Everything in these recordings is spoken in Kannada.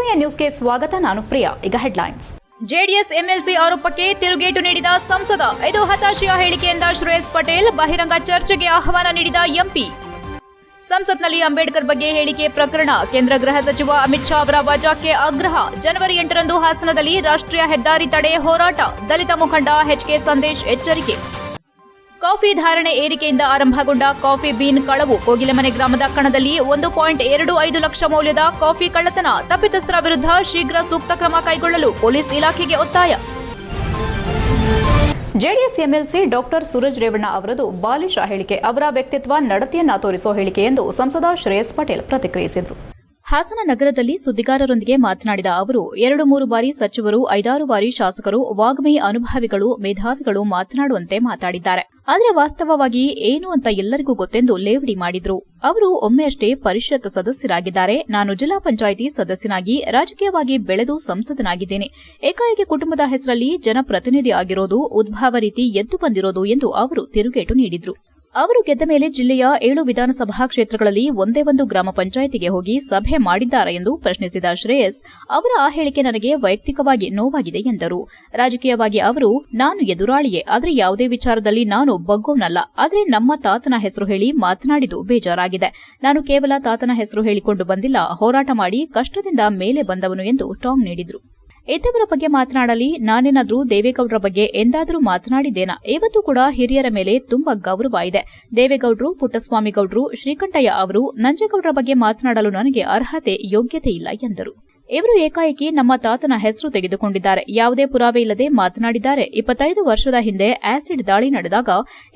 ಹೆಚ್ಎ ನ್ಯೂಸ್ಗೆ ಸ್ವಾಗತ. ನಾನು ಪ್ರಿಯಾ. ಈಗ ಹೆಡ್ಲೈನ್ಸ್. ಜೆಡಿಎಸ್ ಎಂಎಲ್ಸಿ ಆರೋಪಕ್ಕೆ ತಿರುಗೇಟು ನೀಡಿದ ಸಂಸದ. ಇದು ಹತಾಶೆಯ ಹೇಳಿಕೆ ಎಂದ ಶ್ರೇಯಸ್ ಪಟೇಲ್. ಬಹಿರಂಗ ಚರ್ಚೆಗೆ ಆಹ್ವಾನ ನೀಡಿದ ಎಂಪಿ. ಸಂಸತ್ನಲ್ಲಿ ಅಂಬೇಡ್ಕರ್ ಬಗ್ಗೆ ಹೇಳಿಕೆ ಪ್ರಕರಣ. ಕೇಂದ್ರ ಗೃಹ ಸಚಿವ ಅಮಿತ್ ಶಾ ಅವರ ವಜಾಕ್ಕೆ ಆಗ್ರಹ. ಜನವರಿ 8ರಂದು ಹಾಸನದಲ್ಲಿ ರಾಷ್ಟ್ರೀಯ ಹೆದ್ದಾರಿ ತಡೆ ಹೋರಾಟ. ದಲಿತ ಮುಖಂಡ ಎಚ್ಕೆ ಸಂದೇಶ್ ಎಚ್ಚರಿಕೆ. ಕಾಫಿ ಧಾರಣೆ ಏರಿಕೆಯಿಂದ ಆರಂಭಗೊಂಡ ಕಾಫಿ ಬೀನ್ ಕಳವು. ಕೋಗಿಲೆಮನೆ ಗ್ರಾಮದ ಕಣದಲ್ಲಿ 1.25 ಲಕ್ಷ ಮೌಲ್ಯದ ಕಾಫಿ ಕಳ್ಳತನ. ತಪ್ಪಿತಸ್ಥರ ವಿರುದ್ಧ ಶೀಘ್ರ ಸೂಕ್ತ ಕ್ರಮ ಕೈಗೊಳ್ಳಲು ಪೊಲೀಸ್ ಇಲಾಖೆಗೆ ಒತ್ತಾಯ. JDS MLC doctor Suraj Revanna ಅವರದು ಬಾಲಿಶ ಹೇಳಿಕೆ. ಅವರ ವ್ಯಕ್ತಿತ್ವ ನಡತೆಯನ್ನ ತೋರಿಸುವ ಹೇಳಿಕೆ ಎಂದು ಸಂಸದ ಶ್ರೇಯಸ್ ಪಟೇಲ್ ಪ್ರತಿಕ್ರಿಯಿಸಿದರು. ಹಾಸನ ನಗರದಲ್ಲಿ ಸುದ್ದಿಗಾರರೊಂದಿಗೆ ಮಾತನಾಡಿದ ಅವರು, 2-3 ಬಾರಿ ಸಚಿವರು, 5-6 ಬಾರಿ ಶಾಸಕರು, ವಾಗ್ಮಿ ಅನುಭವಿಗಳು, ಮೇಧಾವಿಗಳು ಮಾತನಾಡುವಂತೆ ಮಾತಾಡಿದ್ದಾರೆ. ಆದರೆ ವಾಸ್ತವವಾಗಿ ಏನು ಅಂತ ಎಲ್ಲರಿಗೂ ಗೊತ್ತೆಂದು ಲೇವಡಿ ಮಾಡಿದ್ರು. ಅವರು ಒಮ್ಮೆಯಷ್ಟೇ ಪರಿಷತ್ ಸದಸ್ಯರಾಗಿದ್ದಾರೆ. ನಾನು ಜಿಲ್ಲಾ ಪಂಚಾಯಿತಿ ಸದಸ್ಯನಾಗಿ ರಾಜಕೀಯವಾಗಿ ಬೆಳೆದು ಸಂಸದನಾಗಿದ್ದೇನೆ. ಏಕಾಏಕಿ ಕುಟುಂಬದ ಹೆಸರಲ್ಲಿ ಜನಪ್ರತಿನಿಧಿ ಆಗಿರೋದು ಉದ್ಭವ ರೀತಿ ಎದ್ದು ಬಂದಿರೋದು ಎಂದು ಅವರು ತಿರುಗೇಟು ನೀಡಿದ್ರು. ಅವರು ಗೆದ್ದ ಮೇಲೆ ಜಿಲ್ಲೆಯ 7 ವಿಧಾನಸಭಾ ಕ್ಷೇತ್ರಗಳಲ್ಲಿ ಒಂದೇ ಒಂದು ಗ್ರಾಮ ಪಂಚಾಯಿತಿಗೆ ಹೋಗಿ ಸಭೆ ಮಾಡಿದ್ದಾರಾ ಎಂದು ಪ್ರಶ್ನಿಸಿದ ಶ್ರೇಯಸ್, ಅವರ ಆ ಹೇಳಿಕೆ ನನಗೆ ವೈಯಕ್ತಿಕವಾಗಿ ನೋವಾಗಿದೆ ಎಂದರು. ರಾಜಕೀಯವಾಗಿ ಅವರು, ನಾನು ಎದುರಾಳಿಯೇ, ಆದರೆ ಯಾವುದೇ ವಿಚಾರದಲ್ಲಿ ನಾನು ಬಗ್ಗೋನಲ್ಲ. ಆದರೆ ನಮ್ಮ ತಾತನ ಹೆಸರು ಹೇಳಿ ಮಾತನಾಡಿದ್ದು ಬೇಜಾರಾಗಿದೆ. ನಾನು ಕೇವಲ ತಾತನ ಹೆಸರು ಹೇಳಿಕೊಂಡು ಬಂದಿಲ್ಲ, ಹೋರಾಟ ಮಾಡಿ ಕಷ್ಟದಿಂದ ಮೇಲೆ ಬಂದವನು ಎಂದು ಟಾಂಗ್ ನೀಡಿದರು. ಇದ್ದವರ ಬಗ್ಗೆ ಮಾತನಾಡಲಿ, ನಾನೇನಾದ್ರೂ ದೇವೇಗೌಡರ ಬಗ್ಗೆ ಎಂದಾದರೂ ಮಾತನಾಡಿದ್ದೇನಾ? ಇವತ್ತು ಕೂಡ ಹಿರಿಯರ ಮೇಲೆ ತುಂಬಾ ಗೌರವ ಇದೆ. ದೇವೇಗೌಡರು, ಪುಟ್ಟಸ್ವಾಮಿಗೌಡರು, ಶ್ರೀಕಂಠಯ್ಯ ಅವರು, ನಂಜೇಗೌಡರ ಬಗ್ಗೆ ಮಾತನಾಡಲು ನನಗೆ ಅರ್ಹತೆ, ಯೋಗ್ಯತೆ ಇಲ್ಲ ಎಂದರು. ಇವರು ಏಕಾಏಕಿ ನಮ್ಮ ತಾತನ ಹೆಸರು ತೆಗೆದುಕೊಂಡಿದ್ದಾರೆ. ಯಾವುದೇ ಪುರಾವೆ ಇಲ್ಲದೆ ಮಾತನಾಡಿದ್ದಾರೆ. 25 ವರ್ಷದ ಹಿಂದೆ ಆಸಿಡ್ ದಾಳಿ ನಡೆದಾಗ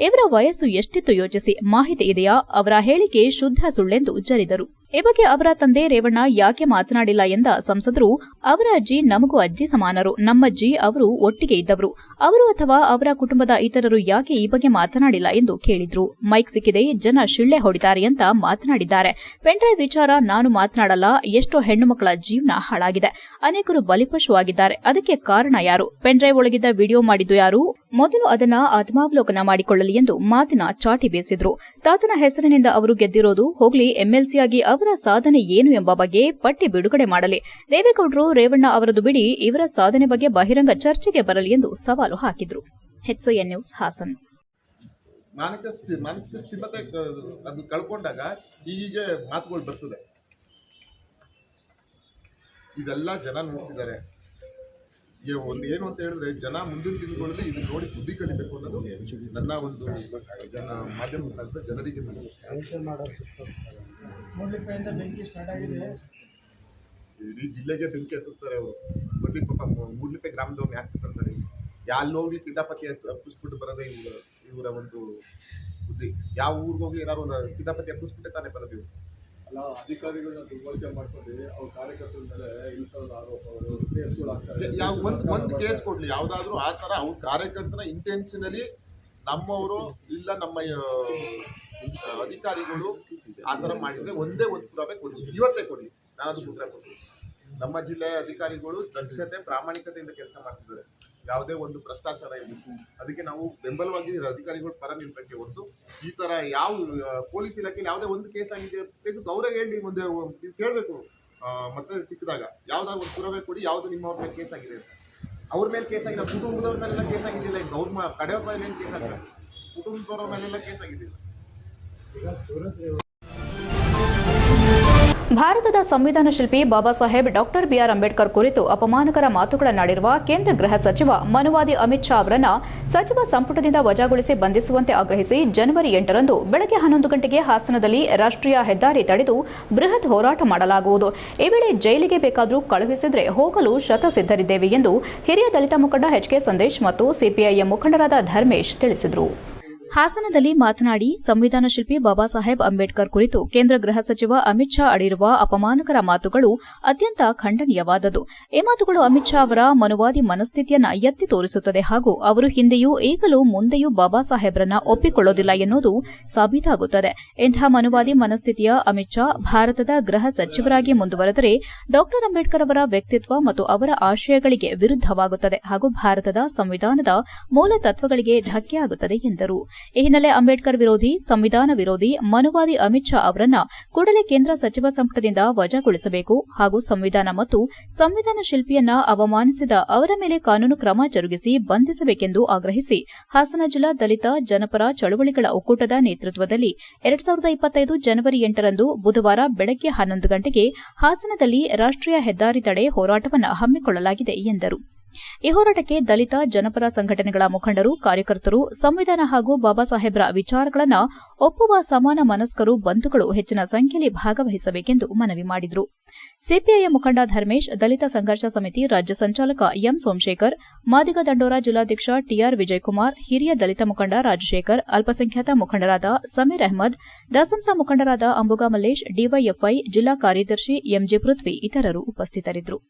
ಇವರ ವಯಸ್ಸು ಎಷ್ಟಿತ್ತು ಯೋಚಿಸಿ. ಮಾಹಿತಿ ಇದೆಯಾ? ಅವರ ಹೇಳಿಕೆ ಶುದ್ಧ ಸುಳ್ಳೆಂದು ಜರಿದರು. ಈ ಬಗ್ಗೆ ಅವರ ತಂದೆ ರೇವಣ್ಣ ಯಾಕೆ ಮಾತನಾಡಿಲ್ಲ ಎಂದ ಸಂಸದರು, ಅವರ ಅಜ್ಜಿ ನಮಗೂ ಅಜ್ಜಿ ಸಮಾನರು. ನಮ್ಮಜ್ಜಿ ಅವರು ಒಟ್ಟಿಗೆ ಇದ್ದವರು. ಅವರು ಅಥವಾ ಅವರ ಕುಟುಂಬದ ಇತರರು ಯಾಕೆ ಈ ಬಗ್ಗೆ ಮಾತನಾಡಿಲ್ಲ ಎಂದು ಕೇಳಿದ್ರು. ಮೈಕ್ ಸಿಕ್ಕಿದೆ, ಜನ ಶಿಳ್ಳೆ ಹೊಡಿತಾರೆ ಅಂತ ಮಾತನಾಡಿದ್ದಾರೆ. ಪೆನ್ಡ್ರೈವ್ ವಿಚಾರ ನಾನು ಮಾತನಾಡಲ್ಲ. ಎಷ್ಟೋ ಹೆಣ್ಣು ಮಕ್ಕಳ ಜೀವನ ಹಾಳಾಗಿದೆ. ಅನೇಕರು ಬಲಿಪಶು ಆಗಿದ್ದಾರೆ. ಅದಕ್ಕೆ ಕಾರಣ ಯಾರು? ಪೆನ್ಡ್ರೈವ್ ಒಳಗಿದ್ದ ವಿಡಿಯೋ ಮಾಡಿದ್ದು ಯಾರು? ಮೊದಲು ಅದನ್ನ ಆತ್ಮಾವಲೋಕನ ಮಾಡಿಕೊಳ್ಳಲಿ ಎಂದು ಮಾತಿನ ಚಾಟಿ ಬೀಸಿದ್ರು. ತಾತನ ಹೆಸರಿನಿಂದ ಅವರು ಗೆದ್ದಿರೋದು ಹೋಗ್ಲಿ, ಎಂಎಲ್ಸಿಯಾಗಿ ಅವರ ಸಾಧನೆ ಏನು ಎಂಬ ಬಗ್ಗೆ ಪಟ್ಟಿ ಬಿಡುಗಡೆ ಮಾಡಲಿ. ದೇವೇಗೌಡರು, ರೇವಣ್ಣ ಅವರದು ಬಿಡಿ, ಇವರ ಸಾಧನೆ ಬಗ್ಗೆ ಬಹಿರಂಗ ಚರ್ಚೆಗೆ ಬರಲಿ ಎಂದು ಸವಾಲು ಹಾಕಿದ್ರು. HA news, Haasan. ಮಾನಸಿಕ ಸ್ಥಿರತೆ ಅದು ಕಳ್ಕೊಂಡಾಗ ಹೀಗೆ ಮಾತುಗಳು ಬರ್ತದೆ. ಇದೆಲ್ಲ ಜನ ನೋಡ್ತಿದ್ದಾರೆ. ಒಂದು ಏನು ಅಂತ ಹೇಳಿದ್ರೆ, ಜನ ಮುಂದಿನ ದಿನಗಳಲ್ಲಿ ಇದು ನೋಡಿ ಬುದ್ಧಿ ಕಲಿಬೇಕು ಅನ್ನೋದು ನನ್ನ ಒಂದು ಮಾಧ್ಯಮ ಮುಖಾಂತರ ಜನರಿಗೆ ಇಡೀ ಜಿಲ್ಲೆಗೆ ಬೆಂಕಿ ಹತ್ತಿಸ್ತಾರೆ ಅವರು. ಬನ್ನಿ ಪಾಪ ಮೂಡ್ಲಿಪೆ ಗ್ರಾಮದವ್ರನ್ನ ಯಾಕೆ ತರ್ತಾರೆ? ಅಲ್ಲಿ ಹೋಗ್ಲಿ ಕಿತಾಪತಿ ಹಪ್ಪಿಸ್ಬಿಟ್ಟು ಬರೋದೇ ಇವರ ಒಂದು ಬುದ್ಧಿ. ಯಾವ ಊರಿಗೆ ಹೋಗ್ಲಿ ಏನಾದ್ರು ಒಂದು ಕಿತಾಪತಿ ಹಪ್ಪಿಸ್ಬಿಟ್ಟೆ ತಾನೇ ಬರೋದು ಇವರು. ಅಲ್ಲ, ಅಧಿಕಾರಿಗಳನ್ನ ದುರ್ಬಳಕೆ ಮಾಡ್ಕೊಂಡು ಅವ್ರ ಕಾರ್ಯಕರ್ತರ ಮೇಲೆ ಇಳಿಸೋದು ಆರೋಪ, ಒಂದು ಕೇಸ್ ಕೊಡ್ಲಿ ಯಾವ್ದಾದ್ರು ಆ ತರ ಅವ್ರ ಕಾರ್ಯಕರ್ತರ ಇಂಟೆನ್ಷನಲಿ ನಮ್ಮವರು ಇಲ್ಲ ನಮ್ಮ ಅಧಿಕಾರಿಗಳು ಆ ತರ ಮಾಡಿದ್ರೆ ಒಂದೇ ಒಂದು ಪುರಾವೆ ಕೊಡಿ, ಇವತ್ತೇ ಕೊಡಿ. ನಾನು ಅದು ಪುತ್ರ ಕೊಡ್ತೀನಿ. ನಮ್ಮ ಜಿಲ್ಲೆಯ ಅಧಿಕಾರಿಗಳು ದಕ್ಷತೆ, ಪ್ರಾಮಾಣಿಕತೆಯಿಂದ ಕೆಲಸ ಮಾಡ್ತಿದ್ದಾರೆ. ಯಾವುದೇ ಒಂದು ಭ್ರಷ್ಟಾಚಾರ ಇಲ್ಲ. ಅದಕ್ಕೆ ನಾವು ಬೆಂಬಲವಾಗಿ ಅಧಿಕಾರಿಗಳ ಪರ ನಿಲ್ಬೇಕೆ ಹೊರತು ಈ ತರ ಯಾವ ಪೊಲೀಸ್ ಇಲಾಖೆಯಲ್ಲಿ ಯಾವುದೇ ಒಂದು ಕೇಸ್ ಆಗಿದೆ ತೆಗೆದು ಅವರೇ ಹೇಳಿ ಮುಂದೆ ನೀವು ಕೇಳಬೇಕು. ಮತ್ತೆ ಸಿಕ್ಕಿದಾಗ ಯಾವ್ದಾದ್ರು ಒಂದು ಪುರಾವೆ ಕೊಡಿ, ಯಾವ್ದು ನಿಮ್ಮವ್ರ ಮೇಲೆ ಕೇಸ್ ಆಗಿದೆ ಅಂತ. ಅವ್ರ ಮೇಲೆ ಕೇಸ್ ಆಗಿಲ್ಲ, ಕುಟುಂಬದವ್ರ ಮೇಲೆಲ್ಲ ಕೇಸ್ ಆಗಿದ್ದಿಲ್ಲ. ಈಗ ಅವ್ರ ಕಡೆಯವ್ರ ಮೇಲೆ ಏನು ಕೇಸ್ ಆಗಿಲ್ಲ, ಕುಟುಂಬದವ್ರ ಮೇಲೆಲ್ಲ ಕೇಸ್ ಆಗಿದ್ದಿಲ್ಲ. ಭಾರತದ ಸಂವಿಧಾನ ಶಿಲ್ಪಿ ಬಾಬಾ ಸಾಹೇಬ್ ಡಾಕ್ಟರ್ ಬಿಆರ್ ಅಂಬೇಡ್ಕರ್ ಕುರಿತು ಅಪಮಾನಕರ ಮಾತುಗಳನ್ನಾಡಿರುವ ಕೇಂದ್ರ ಗೃಹ ಸಚಿವ ಮನುವಾದಿ ಅಮಿತ್ ಶಾ ಅವರನ್ನು ಸಚಿವ ಸಂಪುಟದಿಂದ ವಜಾಗೊಳಿಸಿ ಬಂಧಿಸುವಂತೆ ಆಗ್ರಹಿಸಿ ಜನವರಿ 8ರಂದು ಬೆಳಗ್ಗೆ 11 ಗಂಟೆಗೆ ಹಾಸನದಲ್ಲಿ ರಾಷ್ಟ್ರೀಯ ಹೆದ್ದಾರಿ ತಡೆದು ಬೃಹತ್ ಹೋರಾಟ ಮಾಡಲಾಗುವುದು. ಈ ವೇಳೆ ಜೈಲಿಗೆ ಬೇಕಾದರೂ ಕಳುಹಿಸಿದರೆ ಹೋಗಲು ಶತಸಿದ್ಧರಿದ್ದೇವೆ ಎಂದು ಹಿರಿಯ ದಲಿತ ಮುಖಂಡ ಎಚ್ಕೆ ಸಂದೇಶ್ ಮತ್ತು ಸಿಪಿಐಎಂ ಮುಖಂಡರಾದ ಧರ್ಮೇಶ್ ತಿಳಿಸಿದರು. ಹಾಸನದಲ್ಲಿ ಮಾತನಾಡಿ, ಸಂವಿಧಾನ ಶಿಲ್ಪಿ ಬಾಬಾ ಸಾಹೇಬ್ ಅಂಬೇಡ್ಕರ್ ಕುರಿತು ಕೇಂದ್ರ ಗೃಹ ಸಚಿವ ಅಮಿತ್ ಶಾ ಆಡಿರುವ ಅಪಮಾನಕರ ಮಾತುಗಳು ಅತ್ಯಂತ ಖಂಡನೀಯವಾದದ್ದು. ಈ ಮಾತುಗಳು ಅಮಿತ್ ಶಾ ಅವರ ಮನುವಾದಿ ಮನಸ್ಥಿತಿಯನ್ನ ಎತ್ತಿ ತೋರಿಸುತ್ತದೆ ಹಾಗೂ ಅವರು ಹಿಂದೆಯೂ ಈಗಲೂ ಮುಂದೆಯೂ ಬಾಬಾ ಸಾಹೇಬ್ರನ್ನ ಒಪ್ಪಿಕೊಳ್ಳೋದಿಲ್ಲ ಎನ್ನುವುದು ಸಾಬೀತಾಗುತ್ತದೆ. ಇಂತಹ ಮನುವಾದಿ ಮನಸ್ಥಿತಿಯ ಅಮಿತ್ ಶಾ ಭಾರತದ ಗೃಹ ಸಚಿವರಾಗಿ ಮುಂದುವರೆದರೆ ಡಾಕ್ಟರ್ ಅಂಬೇಡ್ಕರ್ ಅವರ ವ್ಯಕ್ತಿತ್ವ ಮತ್ತು ಅವರ ಆಶಯಗಳಿಗೆ ವಿರುದ್ಧವಾಗುತ್ತದೆ ಹಾಗೂ ಭಾರತದ ಸಂವಿಧಾನದ ಮೂಲ ತತ್ವಗಳಿಗೆ ಧಕ್ಕೆಯಾಗುತ್ತದೆ ಎಂದರು. ಈ ಹಿನ್ನೆಲೆ ಅಂಬೇಡ್ಕರ್ ವಿರೋಧಿ, ಸಂವಿಧಾನ ವಿರೋಧಿ, ಮನುವಾದಿ ಅಮಿತ್ ಶಾ ಅವರನ್ನ ಕೂಡಲೇ ಕೇಂದ್ರ ಸಚಿವ ಸಂಪುಟದಿಂದ ವಜಾಗೊಳಿಸಬೇಕು ಹಾಗೂ ಸಂವಿಧಾನ ಮತ್ತು ಸಂವಿಧಾನ ಶಿಲ್ಪಿಯನ್ನ ಅವಮಾನಿಸಿದ ಅವರ ಮೇಲೆ ಕಾನೂನು ಕ್ರಮ ಜರುಗಿಸಿ ಬಂಧಿಸಬೇಕೆಂದು ಆಗ್ರಹಿಸಿ ಹಾಸನ ಜಿಲ್ಲಾ ದಲಿತ ಜನಪರ ಚಳವಳಿಗಳ ಒಕ್ಕೂಟದ ನೇತೃತ್ವದಲ್ಲಿ 2025 ಜನವರಿ 8ರಂದು ಬುಧವಾರ ಬೆಳಗ್ಗೆ 11 ಗಂಟೆಗೆ ಹಾಸನದಲ್ಲಿ ರಾಷ್ಟ್ರೀಯ ಹೆದ್ದಾರಿ ತಡೆ ಹೋರಾಟವನ್ನು ಹಮ್ಮಿಕೊಳ್ಳಲಾಗಿದೆ ಎಂದರು. ಈ ಹೋರಾಟಕ್ಕೆ ದಲಿತ ಜನಪರ ಸಂಘಟನೆಗಳ ಮುಖಂಡರು, ಕಾರ್ಯಕರ್ತರು, ಸಂವಿಧಾನ ಹಾಗೂ ಬಾಬಾ ಸಾಹೇಬ್ರ ವಿಚಾರಗಳನ್ನು ಒಪ್ಪುವ ಸಮಾನ ಮನಸ್ಕರು, ಬಂಧುಗಳು ಹೆಚ್ಚಿನ ಸಂಖ್ಯೆಯಲ್ಲಿ ಭಾಗವಹಿಸಬೇಕೆಂದು ಮನವಿ ಮಾಡಿದರು. ಸಿಪಿಐ ಮುಖಂಡ ಧರ್ಮೇಶ್, ದಲಿತ ಸಂಘರ್ಷ ಸಮಿತಿ ರಾಜ್ಯ ಸಂಚಾಲಕ ಎಂ ಸೋಮಶೇಖರ್, ಮಾದಿಗ ದಂಡೋರ ಜಿಲ್ಲಾಧ್ಯಕ್ಷ ಟಿಆರ್ ವಿಜಯಕುಮಾರ್, ಹಿರಿಯ ದಲಿತ ಮುಖಂಡ ರಾಜಶೇಖರ್, ಅಲ್ಪಸಂಖ್ಯಾತ ಮುಖಂಡರಾದ ಸಮೀರ್ ಅಹಮದ್, ದಸಂಸ ಮುಖಂಡರಾದ ಅಂಬುಗಾ ಮಲ್ಲೇಶ್, ಡಿವೈಎಫ್ಐ ಜಿಲ್ಲಾ ಕಾರ್ಯದರ್ಶಿ ಎಂಜೆ ಪೃಥ್ವಿ ಇತರರು ಉಪಸ್ಥಿತರಿದ್ದರು.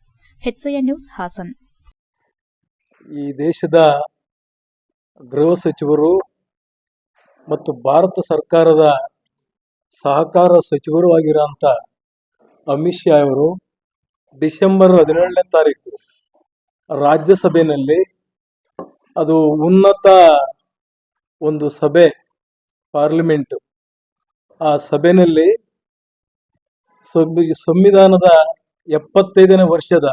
HCN news Hassan. ಈ ದೇಶದ ಗೃಹ ಸಚಿವರು ಮತ್ತು ಭಾರತ ಸರ್ಕಾರದ ಸಹಕಾರ ಸಚಿವರು ಆಗಿರೋಂಥ ಅಮಿತ್ ಶಾ ಅವರು ಡಿಸೆಂಬರ್ 17ನೇ ತಾರೀಕು ರಾಜ್ಯಸಭೆಯಲ್ಲಿ ಅದು ಉನ್ನತ ಒಂದು ಸಭೆ ಪಾರ್ಲಿಮೆಂಟ್, ಆ ಸಭೆಯಲ್ಲಿ ಸಂವಿಧಾನದ 75ನೇ ವರ್ಷದ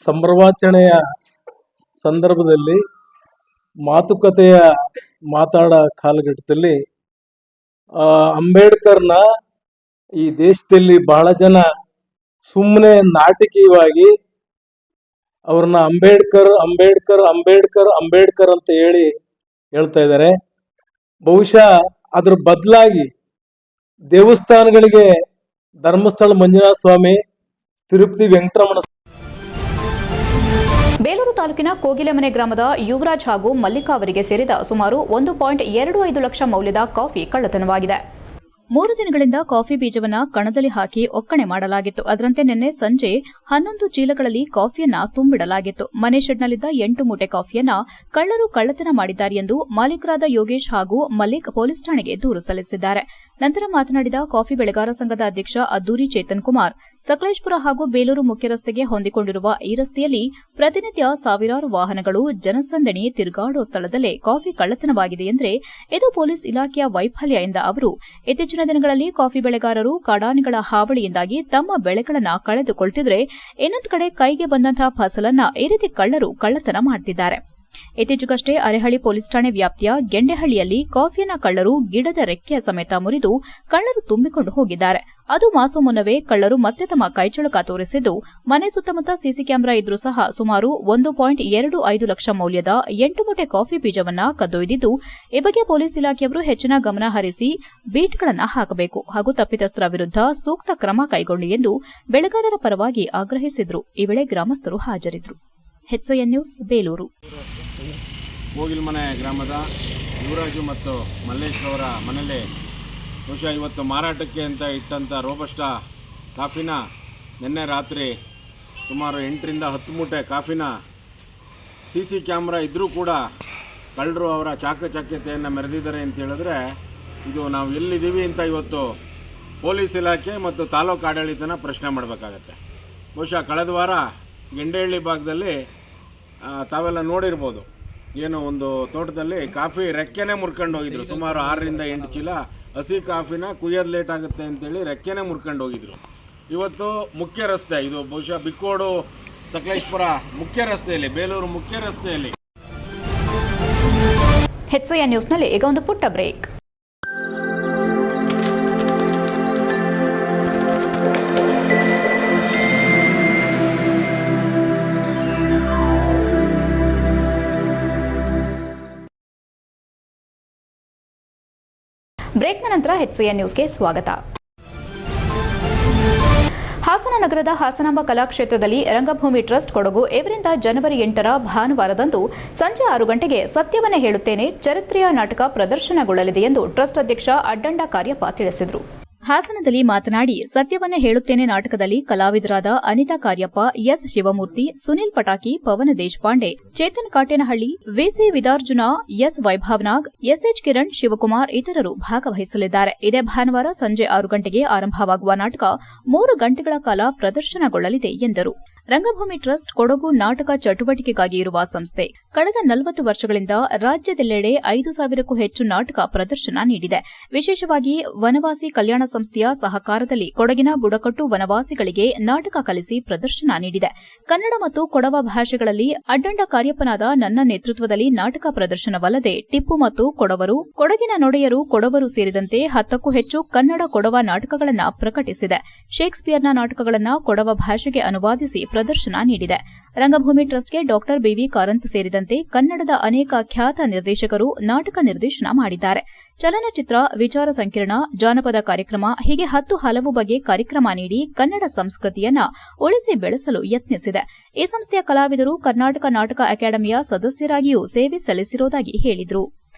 ಸಂಭ್ರಮಾಚರಣೆಯ ಸಂದರ್ಭದಲ್ಲಿ ಮಾತಾಡೋ ಕಾಲಘಟ್ಟದಲ್ಲಿ ಅಂಬೇಡ್ಕರ್ನ ಈ ದೇಶದಲ್ಲಿ ಬಹಳ ಜನ ಸುಮ್ಮನೆ ನಾಟಕೀಯವಾಗಿ ಅವ್ರನ್ನ ಅಂಬೇಡ್ಕರ್ ಅಂಬೇಡ್ಕರ್ ಅಂಬೇಡ್ಕರ್ ಅಂಬೇಡ್ಕರ್ ಅಂತ ಹೇಳ್ತಾ ಇದ್ದಾರೆ. ಬಹುಶಃ ಅದ್ರ ಬದಲಾಗಿ ದೇವಸ್ಥಾನಗಳಿಗೆ ಧರ್ಮಸ್ಥಳ ಮಂಜುನಾಥ ಸ್ವಾಮಿ, ತಿರುಪತಿ ವೆಂಕಟರಮಣ. ಬೇಲೂರು ತಾಲೂಕಿನ ಕೋಗಿಲೆಮನೆ ಗ್ರಾಮದ ಯುವರಾಜ್ ಹಾಗೂ ಮಲ್ಲಿಕಾ ಅವರಿಗೆ ಸೇರಿದ ಸುಮಾರು 1.25 ಲಕ್ಷ ಮೌಲ್ಯದ ಕಾಫಿ ಕಳ್ಳತನವಾಗಿದೆ. 3 ದಿನಗಳಿಂದ ಕಾಫಿ ಬೀಜವನ್ನು ಕಣದಲ್ಲಿ ಹಾಕಿ ಒಕ್ಕಣೆ ಮಾಡಲಾಗಿತ್ತು. ಅದರಂತೆ ನಿನ್ನೆ ಸಂಜೆ 11 ಚೀಲಗಳಲ್ಲಿ ಕಾಫಿಯನ್ನ ತುಂಬಿಡಲಾಗಿತ್ತು. ಮನೆ ಶೆಡ್ನಲ್ಲಿದ್ದ 8 ಮೂಟೆ ಕಾಫಿಯನ್ನ ಕಳ್ಳರು ಕಳ್ಳತನ ಮಾಡಿದ್ದಾರೆ ಎಂದು ಮಾಲೀಕರಾದ ಯೋಗೇಶ್ ಹಾಗೂ ಮಲ್ಲಿಕ್ ಪೊಲೀಸ್ ಠಾಣೆಗೆ ದೂರು ಸಲ್ಲಿಸಿದ್ದಾರೆ. ನಂತರ ಮಾತನಾಡಿದ ಕಾಫಿ ಬೆಳೆಗಾರ ಸಂಘದ ಅಧ್ಯಕ್ಷ ಅದ್ದೂರಿ ಚೇತನ್ ಕುಮಾರ್, ಸಕಲೇಶಪುರ ಹಾಗೂ ಬೇಲೂರು ಮುಖ್ಯ ರಸ್ತೆಗೆ ಹೊಂದಿಕೊಂಡಿರುವ ಈ ರಸ್ತೆಯಲ್ಲಿ ಪ್ರತಿನಿತ್ಯ ಸಾವಿರಾರು ವಾಹನಗಳು ಜನಸಂದಣಿ ತಿರುಗಾಡುವ ಸ್ಥಳದಲ್ಲೇ ಕಾಫಿ ಕಳ್ಳತನವಾಗಿದೆ ಎಂದರೆ ಇದು ಪೊಲೀಸ್ ಇಲಾಖೆಯ ವೈಫಲ್ಯ ಎಂದ ಅವರು, ಇತ್ತೀಚಿನ ದಿನಗಳಲ್ಲಿ ಕಾಫಿ ಬೆಳೆಗಾರರು ಕಾಡಾನೆಗಳ ಹಾವಳಿಯಿಂದಾಗಿ ತಮ್ಮ ಬೆಳೆಗಳನ್ನು ಕಳೆದುಕೊಳ್ಳುತ್ತಿದ್ರೆ, ಇನ್ನೊಂದು ಕಡೆ ಕೈಗೆ ಬಂದಂತಹ ಫಸಲನ್ನ ಈ ರೀತಿ ಕಳ್ಳರು ಕಳ್ಳತನ ಮಾಡುತ್ತಿದ್ದಾರೆ. ಇತ್ತೀಚೆಗಷ್ಟೇ ಅರೆಹಳ್ಳಿ ಪೊಲೀಸ್ ಠಾಣೆ ವ್ಯಾಪ್ತಿಯ ಗೆಂಡೆಹಳ್ಳಿಯಲ್ಲಿ ಕಾಫಿಯನ್ನ ಕಳ್ಳರು ಗಿಡದ ರೆಕ್ಕೆಯ ಸಮೇತ ಮುರಿದು ಕಳ್ಳರು ತುಂಬಿಕೊಂಡು ಹೋಗಿದ್ದಾರೆ. ಅದು ಮಾಸು ಮುನ್ನವೇ ಕಳ್ಳರು ಮತ್ತೆ ತಮ್ಮ ಕೈಚಳಕ ತೋರಿಸಿದ್ದು, ಮನೆ ಸುತ್ತಮುತ್ತ ಸಿಸಿ ಕ್ಯಾಮೆರಾ ಇದ್ರೂ ಸಹ ಸುಮಾರು 1.25 ಲಕ್ಷ ಮೌಲ್ಯದ 8 ಮೂಟೆ ಕಾಫಿ ಬೀಜವನ್ನ ಕದ್ದೊಯ್ದಿದ್ದು, ಈ ಬಗ್ಗೆ ಪೊಲೀಸ್ ಇಲಾಖೆಯವರು ಹೆಚ್ಚಿನ ಗಮನ ಹರಿಸಿ ಬೀಟ್ಗಳನ್ನು ಹಾಕಬೇಕು ಹಾಗೂ ತಪ್ಪಿತಸ್ಥರ ವಿರುದ್ಧ ಸೂಕ್ತ ಕ್ರಮ ಕೈಗೊಳ್ಳಿ ಎಂದು ಬೆಳೆಗಾರರ ಪರವಾಗಿ ಆಗ್ರಹಿಸಿದರು. ಈ ವೇಳೆ ಗ್ರಾಮಸ್ಥರು ಹಾಜರಿದ್ದರು. HCN news Belur. ಕೋಗಿಲ್ಮನೆ ಗ್ರಾಮದ ಯುವರಾಜು ಮತ್ತು ಮಲ್ಲೇಶ್ ಅವರ ಮನೆಯಲ್ಲಿ ಬಹುಶಃ ಇವತ್ತು ಮಾರಾಟಕ್ಕೆ ಅಂತ ಇಟ್ಟಂಥ ರೋಬಸ್ಟಾ ಕಾಫಿನ ನಿನ್ನೆ ರಾತ್ರಿ ಸುಮಾರು 8ರಿಂದ 10 ಮೂಟೆ ಕಾಫಿನ CC ಕ್ಯಾಮ್ರಾ ಇದ್ದರೂ ಕೂಡ ಕಳ್ಳರು ಅವರ ಚಾಕಚಕ್ಯತೆಯನ್ನು ಮೆರೆದಿದ್ದಾರೆ ಅಂತ ಹೇಳಿದ್ರೆ, ಇದು ನಾವು ಎಲ್ಲಿದ್ದೀವಿ ಅಂತ ಇವತ್ತು ಪೊಲೀಸ್ ಇಲಾಖೆ ಮತ್ತು ತಾಲೂಕು ಆಡಳಿತನ ಪ್ರಶ್ನೆ ಮಾಡಬೇಕಾಗತ್ತೆ. ಬಹುಶಃ ಕಳೆದ ವಾರ ಗೆಂಡೆಹಳ್ಳಿ ಭಾಗದಲ್ಲಿ ತಾವೆಲ್ಲ ನೋಡಿರ್ಬೋದು, ಏನು ಒಂದು ತೋಟದಲ್ಲಿ ಕಾಫಿ ರೆಕ್ಕೆನೇ ಮುರ್ಕೊಂಡು ಹೋಗಿದ್ರು. ಸುಮಾರು 6ರಿಂದ 8 ಚೀಲ ಹಸಿ ಕಾಫಿನ ಕುಯ್ಯೋದು ಲೇಟ್ ಆಗುತ್ತೆ ಅಂತೇಳಿ ರೆಕ್ಕೆನೇ ಮುರ್ಕೊಂಡು ಹೋಗಿದ್ರು. ಇವತ್ತು ಮುಖ್ಯ ರಸ್ತೆ, ಇದು ಬಹುಶಃ ಬಿಕ್ಕೋಡು ಸಕಲೇಶಪುರ ಮುಖ್ಯ ರಸ್ತೆಯಲ್ಲಿ, ಬೇಲೂರು ಮುಖ್ಯ ರಸ್ತೆಯಲ್ಲಿ. HCN ನ್ಯೂಸ್ನಲ್ಲಿ ಈಗ ಒಂದು ಪುಟ್ಟ ಬ್ರೇಕ್. ಬ್ರೇಕ್ನ ನಂತರ HCN ನ್ಯೂಸ್ಗೆ ಸ್ವಾಗತ. ಹಾಸನ ನಗರದ ಹಾಸನಾಂಬ ಕಲಾಕ್ಷೇತ್ರದಲ್ಲಿ ರಂಗಭೂಮಿ ಟ್ರಸ್ಟ್ ಕೊಡಗು ಇವರಿಂದ ಜನವರಿ 8ರ ಭಾನುವಾರದಂದು ಸಂಜೆ 6 ಗಂಟೆಗೆ ಸತ್ಯವನ್ನೇ ಹೇಳುತ್ತೇನೆ ಚರಿತ್ರೆಯ ನಾಟಕ ಪ್ರದರ್ಶನಗೊಳ್ಳಲಿದೆ ಎಂದು ಟ್ರಸ್ಟ್ ಅಧ್ಯಕ್ಷ ಅಡ್ಡಂಡ ಕಾರ್ಯಪ್ಪ ತಿಳಿಸಿದರು. ಹಾಸನದಲ್ಲಿ ಮಾತನಾಡಿ, ಸತ್ಯವನ್ನೇ ಹೇಳುತ್ತೇನೆ ನಾಟಕದಲ್ಲಿ ಕಲಾವಿದರಾದ Anitha Kariappa, S Shivamurthy, Sunil Pataki, Pavana Deshpande, Chetan Katenahalli, VC Vidarjuna, S Vaibhavnag, SH Kiran, Shivakumar ಇತರರು ಭಾಗವಹಿಸಲಿದ್ದಾರೆ. ಇದೇ ಭಾನುವಾರ ಸಂಜೆ 6 ಗಂಟೆಗೆ ಆರಂಭವಾಗುವ ನಾಟಕ 3 ಗಂಟೆಗಳ ಕಾಲ ಪ್ರದರ್ಶನಗೊಳ್ಳಲಿದೆ ಎಂದರು. ರಂಗಭೂಮಿ ಟ್ರಸ್ಟ್ ಕೊಡಗು ನಾಟಕ ಚಟುವಟಿಕೆಗಾಗಿ ಇರುವ ಸಂಸ್ಥೆ. ಕಳೆದ 40 ವರ್ಷಗಳಿಂದ ರಾಜ್ಯದೆಲ್ಲೆಡೆ 5,000ಕ್ಕೂ ಹೆಚ್ಚು ನಾಟಕ ಪ್ರದರ್ಶನ ನೀಡಿದೆ. ವಿಶೇಷವಾಗಿ ವನವಾಸಿ ಕಲ್ಯಾಣ ಸಂಸ್ಥೆಯ ಸಹಕಾರದಲ್ಲಿ ಕೊಡಗಿನ ಬುಡಕಟ್ಟು ವನವಾಸಿಗಳಿಗೆ ನಾಟಕ ಕಲಿಸಿ ಪ್ರದರ್ಶನ ನೀಡಿದೆ. ಕನ್ನಡ ಮತ್ತು ಕೊಡವ ಭಾಷೆಗಳಲ್ಲಿ ಅಡ್ಡಂಡ ಕಾರ್ಯಪ್ಪನಾದ ನನ್ನ ನೇತೃತ್ವದಲ್ಲಿ ನಾಟಕ ಪ್ರದರ್ಶನವಲ್ಲದೆ ಟಿಪ್ಪು ಮತ್ತು ಕೊಡವರು, ಕೊಡಗಿನ ನೊಡೆಯರು, ಕೊಡವರು ಸೇರಿದಂತೆ 10ಕ್ಕೂ ಹೆಚ್ಚು ಕನ್ನಡ ಕೊಡವ ನಾಟಕಗಳನ್ನು ಪ್ರಕಟಿಸಿದೆ. ಶೇಕ್ಸ್ಪಿಯರ್ನ ನಾಟಕಗಳನ್ನು ಕೊಡವ ಭಾಷೆಗೆ ಅನುವಾದಿಸಿ ಪ್ರದರ್ಶನ ನೀಡಿದೆ. ರಂಗಭೂಮಿ ಟ್ರಸ್ಟ್ಗೆ ಡಾ ಬಿವಿ ಕಾರಂತ್ ಸೇರಿದಂತೆ ಕನ್ನಡದ ಅನೇಕ ಖ್ಯಾತ ನಿರ್ದೇಶಕರು ನಾಟಕ ನಿರ್ದೇಶನ ಮಾಡಿದ್ದಾರೆ. ಚಲನಚಿತ್ರ, ವಿಚಾರ ಸಂಕಿರಣ, ಜಾನಪದ ಕಾರ್ಯಕ್ರಮ ಹೀಗೆ 10 ಹಲವು ಬಗೆ ಕಾರ್ಯಕ್ರಮ ನೀಡಿ ಕನ್ನಡ ಸಂಸ್ಕೃತಿಯನ್ನ ಉಳಿಸಿ ಬೆಳೆಸಲು ಯತ್ನಿಸಿದೆ. ಈ ಸಂಸ್ಥೆಯ ಕಲಾವಿದರು ಕರ್ನಾಟಕ ನಾಟಕ ಅಕಾಡೆಮಿಯ ಸದಸ್ಯರಾಗಿಯೂ ಸೇವೆ ಸಲ್ಲಿಸಿರುವುದಾಗಿ ಹೇಳಿದರು.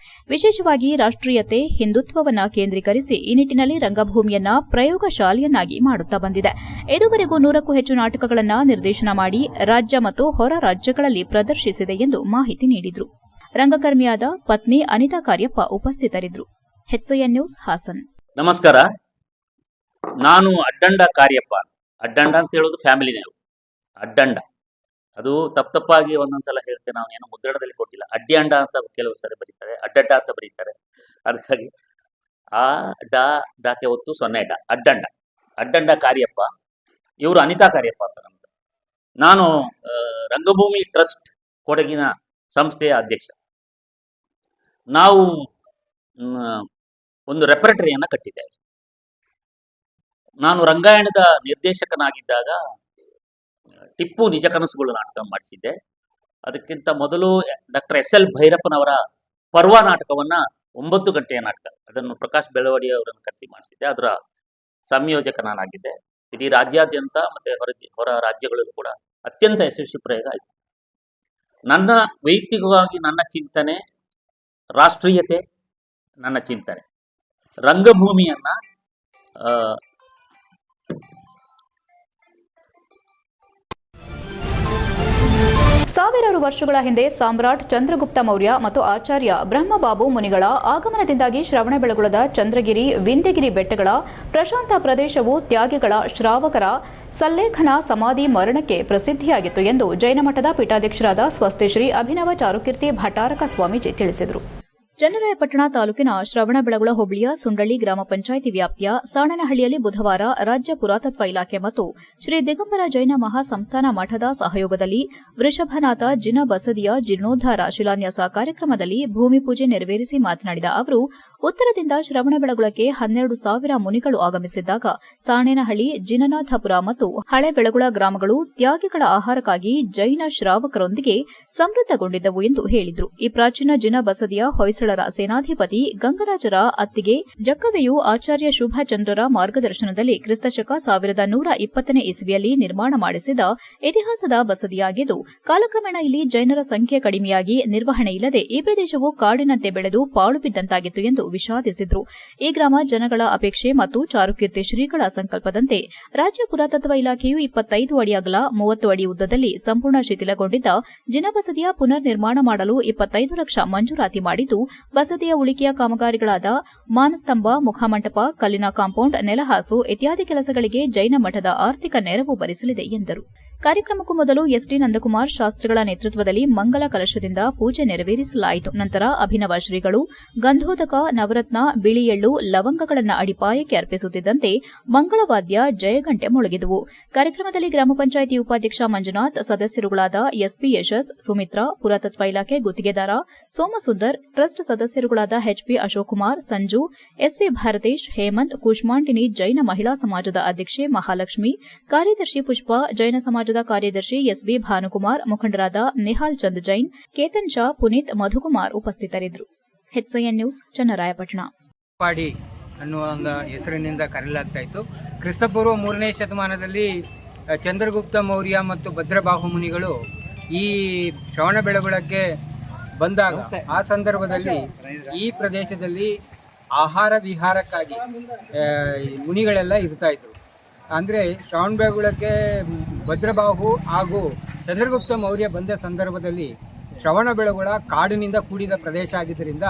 ವಿಶೇಷವಾಗಿ ರಾಷ್ಟ್ರೀಯತೆ, ಹಿಂದುತ್ವವನ್ನು ಕೇಂದ್ರೀಕರಿಸಿ ಈ ನಿಟ್ಟಿನಲ್ಲಿ ರಂಗಭೂಮಿಯನ್ನ ಪ್ರಯೋಗಶಾಲೆಯನ್ನಾಗಿ ಮಾಡುತ್ತಾ ಬಂದಿದೆ. ಇದುವರೆಗೂ 100ಕ್ಕೂ ಹೆಚ್ಚು ನಾಟಕಗಳನ್ನು ನಿರ್ದೇಶನ ಮಾಡಿ ರಾಜ್ಯ ಮತ್ತು ಹೊರ ರಾಜ್ಯಗಳಲ್ಲಿ ಪ್ರದರ್ಶಿಸಿದೆ ಎಂದು ಮಾಹಿತಿ ನೀಡಿದರು. ರಂಗಕರ್ಮಿಯಾದ ಪತ್ನಿ ಅನಿತಾ ಕಾರ್ಯಪ್ಪ ಉಪಸ್ಥಿತರಿದ್ದರು. HCN news Hassan. ನಮಸ್ಕಾರ, ನಾನು ಅಡ್ಡಂಡ ಕಾರ್ಯಪ್ಪ. ಅಡ್ಡಂಡ ಅಂತ ಹೇಳೋದು ಫ್ಯಾಮಿಲಿ ನೇಮ್. ಅಡ್ಡಂಡ ಅದು ತಪ್ಪಾಗಿ ಒಂದೊಂದ್ಸಲ ಹೇಳ್ತೇನೆ, ನಾವೇನು ಮುದ್ರಣದಲ್ಲಿ ಕೊಟ್ಟಿಲ್ಲ. ಅಡ್ಡ್ಯಾಂಡ ಅಂತ ಕೆಲವು ಸರಿ ಬರೀತಾರೆ, ಅಡ್ಡಡ್ಡ ಅಂತ ಬರೀತಾರೆ. ಅದಕ್ಕಾಗಿ ಆ ಡಾಕೆ ಹೊತ್ತು 0 ಡ ಅಡ್ಡಂಡ. ಅಡ್ಡಂಡ ಕಾರ್ಯಪ್ಪ. ಇವರು ಅನಿತಾ ಕಾರ್ಯಪ್ಪ ಅಂತ ನಮ್ದು. ನಾನು ರಂಗಭೂಮಿ ಟ್ರಸ್ಟ್ ಕೊಡಗಿನ ಸಂಸ್ಥೆಯ ಅಧ್ಯಕ್ಷ. ನಾವು ಒಂದು ರೆಪರ್ಟರಿಯನ್ನು ಕಟ್ಟಿದ್ದೇವೆ. ನಾನು ರಂಗಾಯಣದ ನಿರ್ದೇಶಕನಾಗಿದ್ದಾಗ ಟಿಪ್ಪು ನಿಜ ಕನಸುಗಳು ನಾಟಕ ಮಾಡಿಸಿದ್ದೆ. ಅದಕ್ಕಿಂತ ಮೊದಲು ಡಾಕ್ಟರ್ SL ಭೈರಪ್ಪನವರ ಪರ್ವ ನಾಟಕವನ್ನ 9 ಗಂಟೆಯ ನಾಟಕ, ಅದನ್ನು ಪ್ರಕಾಶ್ ಬೆಳವಡಿ ಅವರನ್ನು ಕರೆಸಿ ಮಾಡಿಸಿದ್ದೆ. ಅದರ ಸಂಯೋಜಕ ನಾನಾಗಿದ್ದೆ. ಇಡೀ ರಾಜ್ಯಾದ್ಯಂತ ಮತ್ತೆ ಹೊರ ರಾಜ್ಯಗಳಲ್ಲೂ ಕೂಡ ಅತ್ಯಂತ ಯಶಸ್ವಿ ಪ್ರಯೋಗ ಆಯಿತು. ನನ್ನ ವೈಯಕ್ತಿಕವಾಗಿ ನನ್ನ ಚಿಂತನೆ ರಾಷ್ಟ್ರೀಯತೆ, ನನ್ನ ಚಿಂತನೆ ರಂಗಭೂಮಿಯನ್ನ ಸಾವಿರಾರು ವರ್ಷಗಳ ಹಿಂದೆ ಸಾಮ್ರಾಟ್ ಚಂದ್ರಗುಪ್ತ ಮೌರ್ಯ ಮತ್ತು ಆಚಾರ್ಯ ಬ್ರಹ್ಮಬಾಬು ಮುನಿಗಳ ಆಗಮನದಿಂದಾಗಿ ಶ್ರವಣಬೆಳಗೊಳದ ಚಂದ್ರಗಿರಿ, ವಿಂಧ್ಯಗಿರಿ ಬೆಟ್ಟಗಳ ಪ್ರಶಾಂತ ಪ್ರದೇಶವು ತ್ಯಾಗಿಗಳ, ಶ್ರಾವಕರ ಸಲ್ಲೇಖನ, ಸಮಾಧಿ, ಮರಣಕ್ಕೆ ಪ್ರಸಿದ್ಧಿಯಾಗಿತ್ತು ಎಂದು ಜೈನ ಮಠದ ಪೀಠಾಧ್ಯಕ್ಷರಾದ ಸ್ವಸ್ತಿ ಶ್ರೀ ಅಭಿನವ ಚಾರುಕೀರ್ತಿ ಭಟ್ಟಾರಕ ಸ್ವಾಮೀಜಿ ತಿಳಿಸಿದರು. ಚನ್ನರಾಯಪಟ್ಟಣ ತಾಲೂಕಿನ ಶ್ರವಣಬೆಳಗೊಳ ಹೋಬಳಿಯ ಸುಂಡಳ್ಳಿ ಗ್ರಾಮ ಪಂಚಾಯಿತಿ ವ್ಯಾಪ್ತಿಯ ಸಾಣನಹಳ್ಳಿಯಲ್ಲಿ ಬುಧವಾರ ರಾಜ್ಯ ಪುರಾತತ್ವ ಇಲಾಖೆ ಮತ್ತು ಶ್ರೀ ದಿಗಂಬರ ಜೈನ ಮಹಾಸಂಸ್ಥಾನ ಮಠದ ಸಹಯೋಗದಲ್ಲಿ ವೃಷಭನಾಥ ಜಿನ ಬಸದಿಯ ಜೀರ್ಣೋದ್ಧಾರ ಶಿಲಾನ್ಯಾಸ ಕಾರ್ಯಕ್ರಮದಲ್ಲಿ ಭೂಮಿ ಪೂಜೆ ನೆರವೇರಿಸಿ ಮಾತನಾಡಿದ ಅವರು, ಉತ್ತರದಿಂದ ಶ್ರವಣಬೆಳಗೊಳಕ್ಕೆ 12,000 ಮುನಿಗಳು ಆಗಮಿಸಿದ್ದಾಗ ಸಾಣೇನಹಳ್ಳಿ, ಜಿನನಾಥಪುರ ಮತ್ತು ಹಳೆ ಬೆಳಗುಳ ಗ್ರಾಮಗಳು ತ್ಯಾಗಿಗಳ ಆಹಾರಕ್ಕಾಗಿ ಜೈನ ಶ್ರಾವಕರೊಂದಿಗೆ ಸಮೃದ್ಧಗೊಂಡಿದ್ದವು ಎಂದು ಹೇಳಿದರು. ಈ ಪ್ರಾಚೀನ ಜಿನ ಬಸದಿಯ ಹೊಯ್ಸಳರ ಸೇನಾಧಿಪತಿ ಗಂಗರಾಜರ ಅತ್ತಿಗೆ ಜಕ್ಕವೆಯು ಆಚಾರ್ಯ ಶುಭಚಂದ್ರರ ಮಾರ್ಗದರ್ಶನದಲ್ಲಿ ಕ್ರಿಸ್ತಶಕ 1120ನೇ ಇಸವಿಯಲ್ಲಿ ನಿರ್ಮಾಣ ಮಾಡಿಸಿದ ಇತಿಹಾಸದ ಬಸದಿಯಾಗಿದ್ದು, ಕಾಲಕ್ರಮೇಣ ಇಲ್ಲಿ ಜೈನರ ಸಂಖ್ಯೆ ಕಡಿಮೆಯಾಗಿ ನಿರ್ವಹಣೆ ಇಲ್ಲದೆ ಈ ಪ್ರದೇಶವು ಕಾಡಿನಂತೆ ಬೆಳೆದು ಪಾಳು ಬಿದ್ದಂತಾಗಿತ್ತು ಎಂದು ವಿಷಾದಿಸಿದರು. ಈ ಗ್ರಾಮ ಜನಗಳ ಅಪೇಕ್ಷೆ ಮತ್ತು ಚಾರುಕೀರ್ತಿ ಶ್ರೀಗಳ ಸಂಕಲ್ಪದಂತೆ ರಾಜ್ಯ ಪುರಾತತ್ವ ಇಲಾಖೆಯು 25 ಅಡಿ ಅಗಲ, 30 ಅಡಿ ಉದ್ದದಲ್ಲಿ ಸಂಪೂರ್ಣ ಶಿಥಿಲಗೊಂಡಿದ್ದ ಜಿನಬಸದಿಯ ಪುನರ್ ನಿರ್ಮಾಣ ಮಾಡಲು 25 ಲಕ್ಷ ಮಂಜೂರಾತಿ ಮಾಡಿದ್ದು, ಬಸದಿಯ ಉಳಿಕೆಯ ಕಾಮಗಾರಿಗಳಾದ ಮಾನಸ್ತಂಭ, ಮುಖಮಂಟಪ, ಕಲ್ಲಿನ ಕಾಂಪೌಂಡ್, ನೆಲಹಾಸು ಇತ್ಯಾದಿ ಕೆಲಸಗಳಿಗೆ ಜೈನ ಮಠದ ಆರ್ಥಿಕ ನೆರವು ಭರಿಸಲಿದೆ ಎಂದರು. ಕಾರ್ಯಕ್ರಮಕ್ಕೂ ಮೊದಲು ಎಸ್ಡಿ ನಂದಕುಮಾರ್ ಶಾಸ್ತ್ರಿಗಳ ನೇತೃತ್ವದಲ್ಲಿ ಮಂಗಲ ಕಲಶದಿಂದ ಪೂಜೆ ನೆರವೇರಿಸಲಾಯಿತು. ನಂತರ ಅಭಿನವ ಶ್ರೀಗಳು ಗಂಧೋದಕ, ನವರತ್ನ, ಬಿಳಿ ಎಳ್ಳು, ಲವಂಗಗಳನ್ನು ಅಡಿಪಾಯಕ್ಕೆ ಅರ್ಪಿಸುತ್ತಿದ್ದಂತೆ ಮಂಗಳವಾದ್ಯ, ಜಯಗಂಟೆ ಮೊಳಗಿದವು. ಕಾರ್ಯಕ್ರಮದಲ್ಲಿ ಗ್ರಾಮ ಪಂಚಾಯಿತಿ ಉಪಾಧ್ಯಕ್ಷ ಮಂಜುನಾಥ್, ಸದಸ್ಯರುಗಳಾದ ಎಸ್ಪಿ ಯಶಸ್, ಸುಮಿತ್ರಾ, ಪುರಾತತ್ವ ಇಲಾಖೆ ಗುತ್ತಿಗೆದಾರ ಸೋಮಸುಂದರ್, ಟ್ರಸ್ಟ್ ಸದಸ್ಯರುಗಳಾದ ಎಚ್ಪಿ ಅಶೋಕ್ಕುಮಾರ್, ಸಂಜು, ಎಸ್ವಿ ಭಾರತೇಶ್, ಹೇಮಂತ್, ಕೂಶ್ಮಾಂಟಿನಿ ಜೈನ ಮಹಿಳಾ ಸಮಾಜದ ಅಧ್ಯಕ್ಷೆ ಮಹಾಲಕ್ಷ್ಮಿ, ಕಾರ್ಯದರ್ಶಿ ಪುಷ್ಪ, ಜೈನ ಸಮಾಜದ ಕಾರ್ಯದರ್ಶಿ ಎಸ್ಬಿ ಭಾನುಕುಮಾರ್, ಮುಖಂಡರಾದ ನಿಹಾಲ್ ಚಂದ್ ಜೈನ್, ಕೇತನ್ ಶಾ, ಪುನೀತ್, ಮಧುಕುಮಾರ್ ಉಪಸ್ಥಿತರಿದ್ದರು. HCN news, Channarayapatna. ಪಾಡಿ ಅನ್ನುವ ಒಂದು ಹೆಸರಿನಿಂದ ಕರೆಯಲಾಗ್ತಾ ಇತ್ತು. ಕ್ರಿಸ್ತಪೂರ್ವ 3ನೇ ಶತಮಾನದಲ್ಲಿ ಚಂದ್ರಗುಪ್ತ ಮೌರ್ಯ ಮತ್ತು ಭದ್ರಬಾಹು ಮುನಿಗಳು ಈ ಶ್ರವಣಬೆಳಗೊಳಕ್ಕೆ ಬಂದಾಗ ಆ ಸಂದರ್ಭದಲ್ಲಿ ಈ ಪ್ರದೇಶದಲ್ಲಿ ಆಹಾರ ವಿಹಾರಕ್ಕಾಗಿ ಮುನಿಗಳೆಲ್ಲ ಇರ್ತಾ ಇದ್ರು. ಅಂದರೆ ಶ್ರವಣಬೆಳಗೊಳಕ್ಕೆ ಭದ್ರಬಾಹು ಹಾಗೂ ಚಂದ್ರಗುಪ್ತ ಮೌರ್ಯ ಬಂದ ಸಂದರ್ಭದಲ್ಲಿ ಶ್ರವಣಬೆಳಗೊಳ ಕಾಡಿನಿಂದ ಕೂಡಿದ ಪ್ರದೇಶ ಆಗಿದ್ದರಿಂದ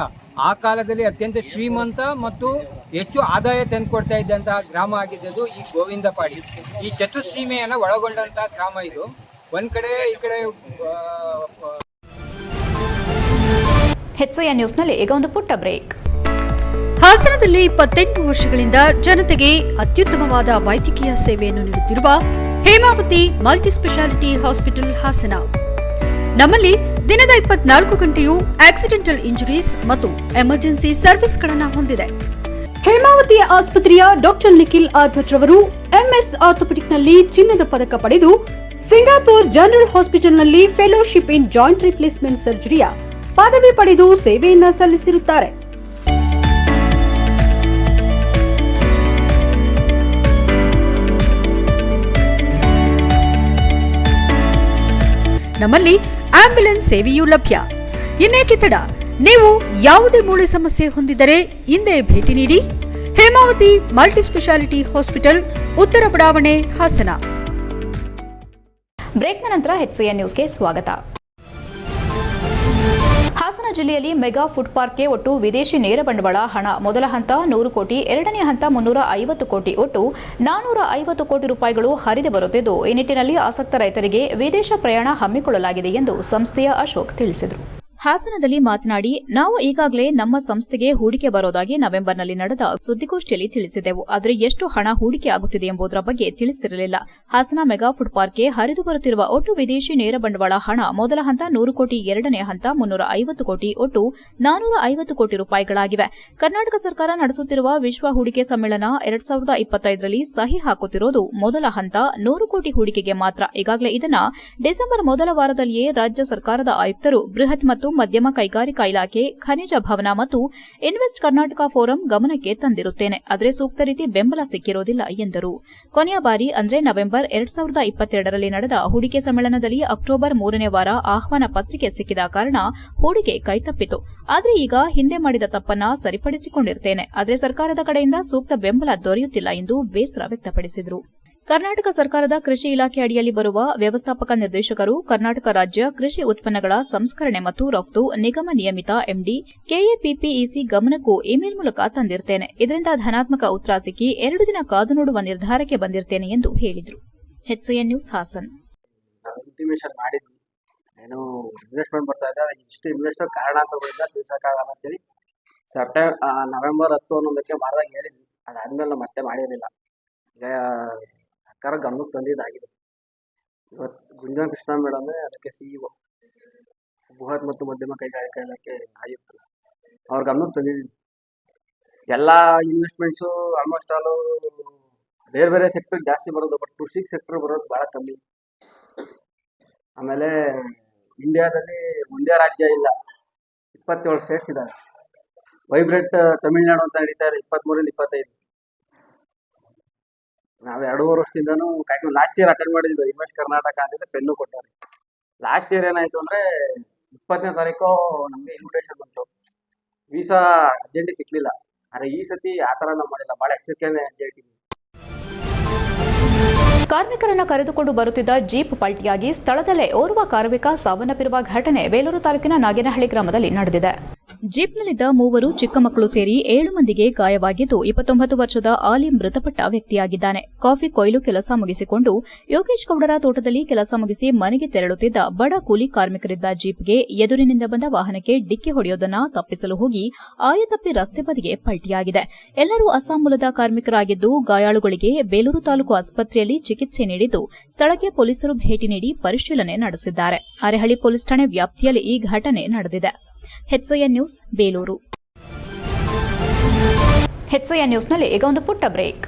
ಆ ಕಾಲದಲ್ಲಿ ಅತ್ಯಂತ ಶ್ರೀಮಂತ ಮತ್ತು ಹೆಚ್ಚು ಆದಾಯ ತಂದುಕೊಡ್ತಾ ಇದ್ದಂತಹ ಗ್ರಾಮ ಆಗಿದ್ದದು ಈ ಗೋವಿಂದಪಾಡಿ. ಈ ಚತುಸ್ಸೀಮೆಯನ್ನು ಒಳಗೊಂಡಂತಹ ಗ್ರಾಮ ಇದು. ಒಂದ್ ಕಡೆ ಈ ಕಡೆ HCN ನ್ಯೂಸ್ನಲ್ಲಿ ಈಗ ಒಂದು ಪುಟ್ಟ ಬ್ರೇಕ್. ಹಾಸನದಲ್ಲಿ 28 ವರ್ಷಗಳಿಂದ ಜನತೆಗೆ ಅತ್ಯುತ್ತಮವಾದ ವೈದ್ಯಕೀಯ ಸೇವೆಯನ್ನು ನೀಡುತ್ತಿರುವ Hemavathi multi speciality hospital Hassan. ನಮ್ಮಲ್ಲಿ ದಿನದ 24 ಗಂಟೆಯೂ ಆಕ್ಸಿಡೆಂಟಲ್ ಇಂಜುರೀಸ್ ಮತ್ತು ಎಮರ್ಜೆನ್ಸಿ ಸರ್ವಿಸ್ಗಳನ್ನು ಹೊಂದಿದೆ. ಹೇಮಾವತಿ ಆಸ್ಪತ್ರೆಯ ಡಾಕ್ಟರ್ ನಿಖಿಲ್ ಆರ್ ಭಟ್ ರವರು ಎಂಎಸ್ ಆರ್ಥೋಪೆಡಿಕ್ನಲ್ಲಿ ಚಿನ್ನದ ಪದಕ ಪಡೆದು ಸಿಂಗಾಪುರ್ ಜನರಲ್ ಹಾಸ್ಪಿಟಲ್ನಲ್ಲಿ ಫೆಲೋಶಿಪ್ ಇನ್ ಜಾಯಿಂಟ್ ರಿಪ್ಲೇಸ್ಮೆಂಟ್ ಸರ್ಜರಿಯ ಪದವಿ ಪಡೆದು ಸೇವೆಯನ್ನ ಸಲ್ಲಿಸಿರುತ್ತಾರೆ. ನಮ್ಮಲ್ಲಿ ಆಂಬ್ಯುಲೆನ್ಸ್ ಸೇವೆಯೂ ಲಭ್ಯ. ಇನ್ನೇಕೆ ತಡ, ನೀವು ಯಾವುದೇ ಮೂಳೆ ಸಮಸ್ಯೆ ಹೊಂದಿದರೆ ಹಿಂದೆ ಭೇಟಿ ನೀಡಿ. ಹೇಮಾವತಿ ಮಲ್ಟಿ ಸ್ಪೆಷಾಲಿಟಿ ಹಾಸ್ಪಿಟಲ್, ಉತ್ತರ ಬಡಾವಣೆ, ಹಾಸನ. ಬ್ರೇಕ್ನ ನಂತರ HCN ನ್ಯೂಸ್ಗೆ ಸ್ವಾಗತ. ಹಾಸನ ಜಿಲ್ಲೆಯಲ್ಲಿ ಮೆಗಾ ಫುಡ್ ಪಾರ್ಕ್ಗೆ ಒಟ್ಟು ವಿದೇಶಿ ನೇರ ಬಂಡವಾಳ ಹಣ ಮೊದಲ ಹಂತ 100 ಕೋಟಿ, ಎರಡನೇ ಹಂತ 350 ಕೋಟಿ, ಒಟ್ಟು 450 ಕೋಟಿ ರೂಪಾಯಿಗಳು ಹರಿದು ಬರುತ್ತಿದ್ದು, ಈ ನಿಟ್ಟಿನಲ್ಲಿ ಆಸಕ್ತ ರೈತರಿಗೆ ವಿದೇಶ ಪ್ರಯಾಣ ಹಮ್ಮಿಕೊಳ್ಳಲಾಗಿದೆ ಎಂದು ಸಂಸ್ಥೆಯ ಅಶೋಕ್ ತಿಳಿಸಿದರು. ಹಾಸನದಲ್ಲಿ ಮಾತನಾಡಿ, ನಾವು ಈಗಾಗಲೇ ನಮ್ಮ ಸಂಸ್ಥೆಗೆ ಹೂಡಿಕೆ ಬರೋದಾಗಿ ನವೆಂಬರ್ನಲ್ಲಿ ನಡೆದ ಸುದ್ದಿಗೋಷ್ಠಿಯಲ್ಲಿ ತಿಳಿಸಿದೆವು. ಆದರೆ ಎಷ್ಟು ಹಣ ಹೂಡಿಕೆ ಆಗುತ್ತಿದೆ ಎಂಬುದರ ಬಗ್ಗೆ ತಿಳಿಸಿರಲಿಲ್ಲ. ಹಾಸನ ಮೆಗಾ ಫುಡ್ ಪಾರ್ಕ್ಗೆ ಹರಿದು ಬರುತ್ತಿರುವ ಒಟ್ಟು ವಿದೇಶಿ ನೇರ ಬಂಡವಾಳ ಹಣ ಮೊದಲ ಹಂತ 100 ಕೋಟಿ, ಎರಡನೇ ಹಂತ 350 ಕೋಟಿ, ಒಟ್ಟು 450 ಕೋಟಿ ರೂಪಾಯಿಗಳಾಗಿವೆ. ಕರ್ನಾಟಕ ಸರ್ಕಾರ ನಡೆಸುತ್ತಿರುವ ವಿಶ್ವ ಹೂಡಿಕೆ ಸಮ್ಮೇಳನ 2025ರಲ್ಲಿ ಸಹಿ ಹಾಕುತ್ತಿರೋದು ಮೊದಲ ಹಂತ 100 ಕೋಟಿ ಹೂಡಿಕೆಗೆ ಮಾತ್ರ. ಈಗಾಗಲೇ ಇದನ್ನ ಡಿಸೆಂಬರ್ ಮೊದಲ ವಾರದಲ್ಲಿಯೇ ರಾಜ್ಯ ಸರ್ಕಾರದ ಆಯುಕ್ತರು, ಬೃಹತ್ ಮತ್ತು ಮಧ್ಯಮ ಕೈಗಾರಿಕಾ ಇಲಾಖೆ, ಖನಿಜ ಭವನ ಮತ್ತು ಇನ್ವೆಸ್ಟ್ ಕರ್ನಾಟಕ ಫೋರಂ ಗಮನಕ್ಕೆ ತಂದಿರುತ್ತೇನೆ. ಆದರೆ ಸೂಕ್ತ ರೀತಿ ಬೆಂಬಲ ಸಿಕ್ಕಿರೋದಿಲ್ಲ ಎಂದರು. ಕೊನೆಯ ಬಾರಿ ಅಂದ್ರೆ ನವೆಂಬರ್ 2022ರಲ್ಲಿ ನಡೆದ ಹೂಡಿಕೆ ಸಮ್ಮೇಳನದಲ್ಲಿ ಅಕ್ಟೋಬರ್ 3ನೇ ವಾರ ಆಹ್ವಾನ ಪತ್ರಿಕೆ ಸಿಕ್ಕಿದ ಕಾರಣ ಹೂಡಿಕೆ ಕೈತಪ್ಪಿತು. ಆದರೆ ಈಗ ಹಿಂದೆ ಮಾಡಿದ ತಪ್ಪನ್ನ ಸರಿಪಡಿಸಿಕೊಂಡಿರುತ್ತೇನೆ. ಆದರೆ ಸರ್ಕಾರದ ಕಡೆಯಿಂದ ಸೂಕ್ತ ಬೆಂಬಲ ದೊರೆಯುತ್ತಿಲ್ಲ ಎಂದು ಬೇಸರ ವ್ಯಕ್ತಪಡಿಸಿದರು. ಕರ್ನಾಟಕ ಸರ್ಕಾರದ ಕೃಷಿ ಇಲಾಖೆ ಅಡಿಯಲ್ಲಿ ಬರುವ ವ್ಯವಸ್ಥಾಪಕ ನಿರ್ದೇಶಕರು ಕರ್ನಾಟಕ ರಾಜ್ಯ ಕೃಷಿ ಉತ್ಪನ್ನಗಳ ಸಂಸ್ಕರಣೆ ಮತ್ತು ರಫ್ತು ನಿಗಮ ನಿಯಮಿತ ಎಂಡಿ ಕೆಎಪಿಪಿಇಸಿ ಗಮನಕ್ಕೂ ಇಮೇಲ್ ಮೂಲಕ ತಂದಿರುತ್ತೇನೆ. ಇದರಿಂದ ಧನಾತ್ಮಕ ಉತ್ತರ ಸಿಕ್ಕಿ 2 ದಿನ ಕಾದು ನೋಡುವ ನಿರ್ಧಾರಕ್ಕೆ ಬಂದಿರುತ್ತೇನೆ ಎಂದು ಹೇಳಿದರು. HCN news Haasan. ಇಂಟಿಮೇಷನ್ ಮಾಡಿದ್ವಿ, ಏನೋ ಇನ್ವೆಸ್ಟ್ಮೆಂಟ್ ಬರ್ತಾ ಇದೆ, ಇಷ್ಟು ಇನ್ವೆಸ್ಟ್ಮೆಂಟ್ ಕಾರಣಾಂತರಗಳಿಂದ ತಿಳಿಸೋಕ್ಕಾಗಲ್ಲ ಅಂತೇಳಿ ನವೆಂಬರ್ 10 ಅನ್ನೋದಕ್ಕೆ ಮಾಡಿದಾಗ ಹೇಳಿದ್ವಿ. ಅದಾದ್ಮೇಲೆ ಮತ್ತೆ ಮಾಡಿರಲಿಲ್ಲ. ಸರ್ಕಾರ ಗಮನಕ್ಕೆ ತಂದಿದ್ದಾಗಿದೆ. ಇವತ್ತು ಗುಂಜನ್ ಕೃಷ್ಣ ಮೇಡಮ್ ಅದಕ್ಕೆ CEO, ಬೃಹತ್ ಮತ್ತು ಮಧ್ಯಮ ಕೈಗಾರಿಕಾ ಇಲಾಖೆ ಆಯುಕ್ತರು, ಅವ್ರ ಗಮನಕ್ಕೆ ತಂದಿದ್ದೀವಿ. ಎಲ್ಲ ಇನ್ವೆಸ್ಟ್ಮೆಂಟ್ಸು ಆಲ್ಮೋಸ್ಟ್ ಆಲು ಬೇರೆ ಬೇರೆ ಸೆಕ್ಟರ್ ಜಾಸ್ತಿ ಬರೋದು, ಬಟ್ ಕೃಷಿ ಸೆಕ್ಟರ್ ಬರೋದು ಭಾಳ ಕಮ್ಮಿ. ಆಮೇಲೆ ಇಂಡಿಯಾದಲ್ಲಿ ಒಂದೇ ರಾಜ್ಯ ಇಲ್ಲ, 27 ಸ್ಟೇಟ್ಸ್ ಇದ್ದಾವೆ. ವೈಬ್ರೆಂಟ್ ತಮಿಳ್ನಾಡು ಅಂತ ನಡೀತಾ ಇದೆ 23ರಿಂದ 25. ನಾವು 2.5 ವರ್ಷದಿಂದನೂ ಲಾಸ್ಟ್ ಇಯರ್ ಅಟೆಂಡ್ ಮಾಡಿದ್ವಿ. ಇನ್ವೆಸ್ಟ್ ಕರ್ನಾಟಕ ಅಂತ ಪೆನ್ನು ಕೊಟ್ಟಾರೆ. ಲಾಸ್ಟ್ ಇಯರ್ ಏನಾಯ್ತು ಅಂದ್ರೆ 20ನೇ ತಾರೀಕು ನಮಗೆ ಇನ್ವಿಟೇಷನ್ ಬಂತು, ವೀಸಾ ಅರ್ಜೆಂಟಿಗೆ ಸಿಕ್ಲಿಲ್ಲ. ಆದರೆ ಈ ಸತಿ ಆ ಥರ ನಾವು ಮಾಡಿಲ್ಲ, ಭಾಳ ಎಚ್ಚರಿಕೆನೇ ಅರ್ಜೆಂಟಿಗೆ. ಕಾರ್ಮಿಕರನ್ನು ಕರೆದುಕೊಂಡು ಬರುತ್ತಿದ್ದ ಜೀಪ್ ಪಲ್ಟಿಯಾಗಿ ಸ್ಥಳದಲ್ಲೇ ಓರ್ವ ಕಾರ್ಮಿಕ ಸಾವನ್ನಪ್ಪಿರುವ ಘಟನೆ ಬೇಲೂರು ತಾಲೂಕಿನ ನಾಗೇನಹಳ್ಳಿ ಗ್ರಾಮದಲ್ಲಿ ನಡೆದಿದೆ. ಜೀಪ್ನಲ್ಲಿದ್ದ 3 ಚಿಕ್ಕ ಮಕ್ಕಳು ಸೇರಿ 7 ಮಂದಿಗೆ ಗಾಯವಾಗಿದ್ದು, 29 ವರ್ಷದ ಆಲಿ ಮೃತಪಟ್ಟ ವ್ಯಕ್ತಿಯಾಗಿದ್ದಾನೆ. ಕಾಫಿ ಕೊಯ್ಲು ಕೆಲಸ ಮುಗಿಸಿಕೊಂಡು ಯೋಗೇಶ್ ಗೌಡರ ತೋಟದಲ್ಲಿ ಕೆಲಸ ಮುಗಿಸಿ ಮನೆಗೆ ತೆರಳುತ್ತಿದ್ದ ಬಡ ಕೂಲಿ ಕಾರ್ಮಿಕರಿದ್ದ ಜೀಪ್ಗೆ ಎದುರಿನಿಂದ ಬಂದ ವಾಹನಕ್ಕೆ ಡಿಕ್ಕಿ ಹೊಡೆಯೋದನ್ನ ತಪ್ಪಿಸಲು ಹೋಗಿ ಆಯತಪ್ಪಿ ರಸ್ತೆ ಬದಿಗೆ ಪಲ್ಟಿಯಾಗಿದೆ. ಎಲ್ಲರೂ ಅಸ್ಸಾಂ ಮೂಲದ ಕಾರ್ಮಿಕರಾಗಿದ್ದು, ಗಾಯಾಳುಗಳಿಗೆ ಬೇಲೂರು ತಾಲೂಕು ಆಸ್ಪತ್ರೆಯಲ್ಲಿ ಚಿಕಿತ್ಸೆ ನೀಡಿದ್ದು, ಸ್ಥಳಕ್ಕೆ ಪೊಲೀಸರು ಭೇಟಿ ನೀಡಿ ಪರಿಶೀಲನೆ ನಡೆಸಿದ್ದಾರೆ. ಅರೆಹಳ್ಳಿ ಪೊಲೀಸ್ ಠಾಣೆ ವ್ಯಾಪ್ತಿಯಲ್ಲಿ ಈ ಘಟನೆ ನಡೆದಿದೆ. HCN news Belur. HCN ನ್ಯೂಸ್ನಲ್ಲಿ ಈಗ ಒಂದು ಪುಟ್ಟ ಬ್ರೇಕ್.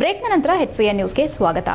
ಬ್ರೇಕ್ನ ನಂತರ HCN ನ್ಯೂಸ್ಗೆ ಸ್ವಾಗತ.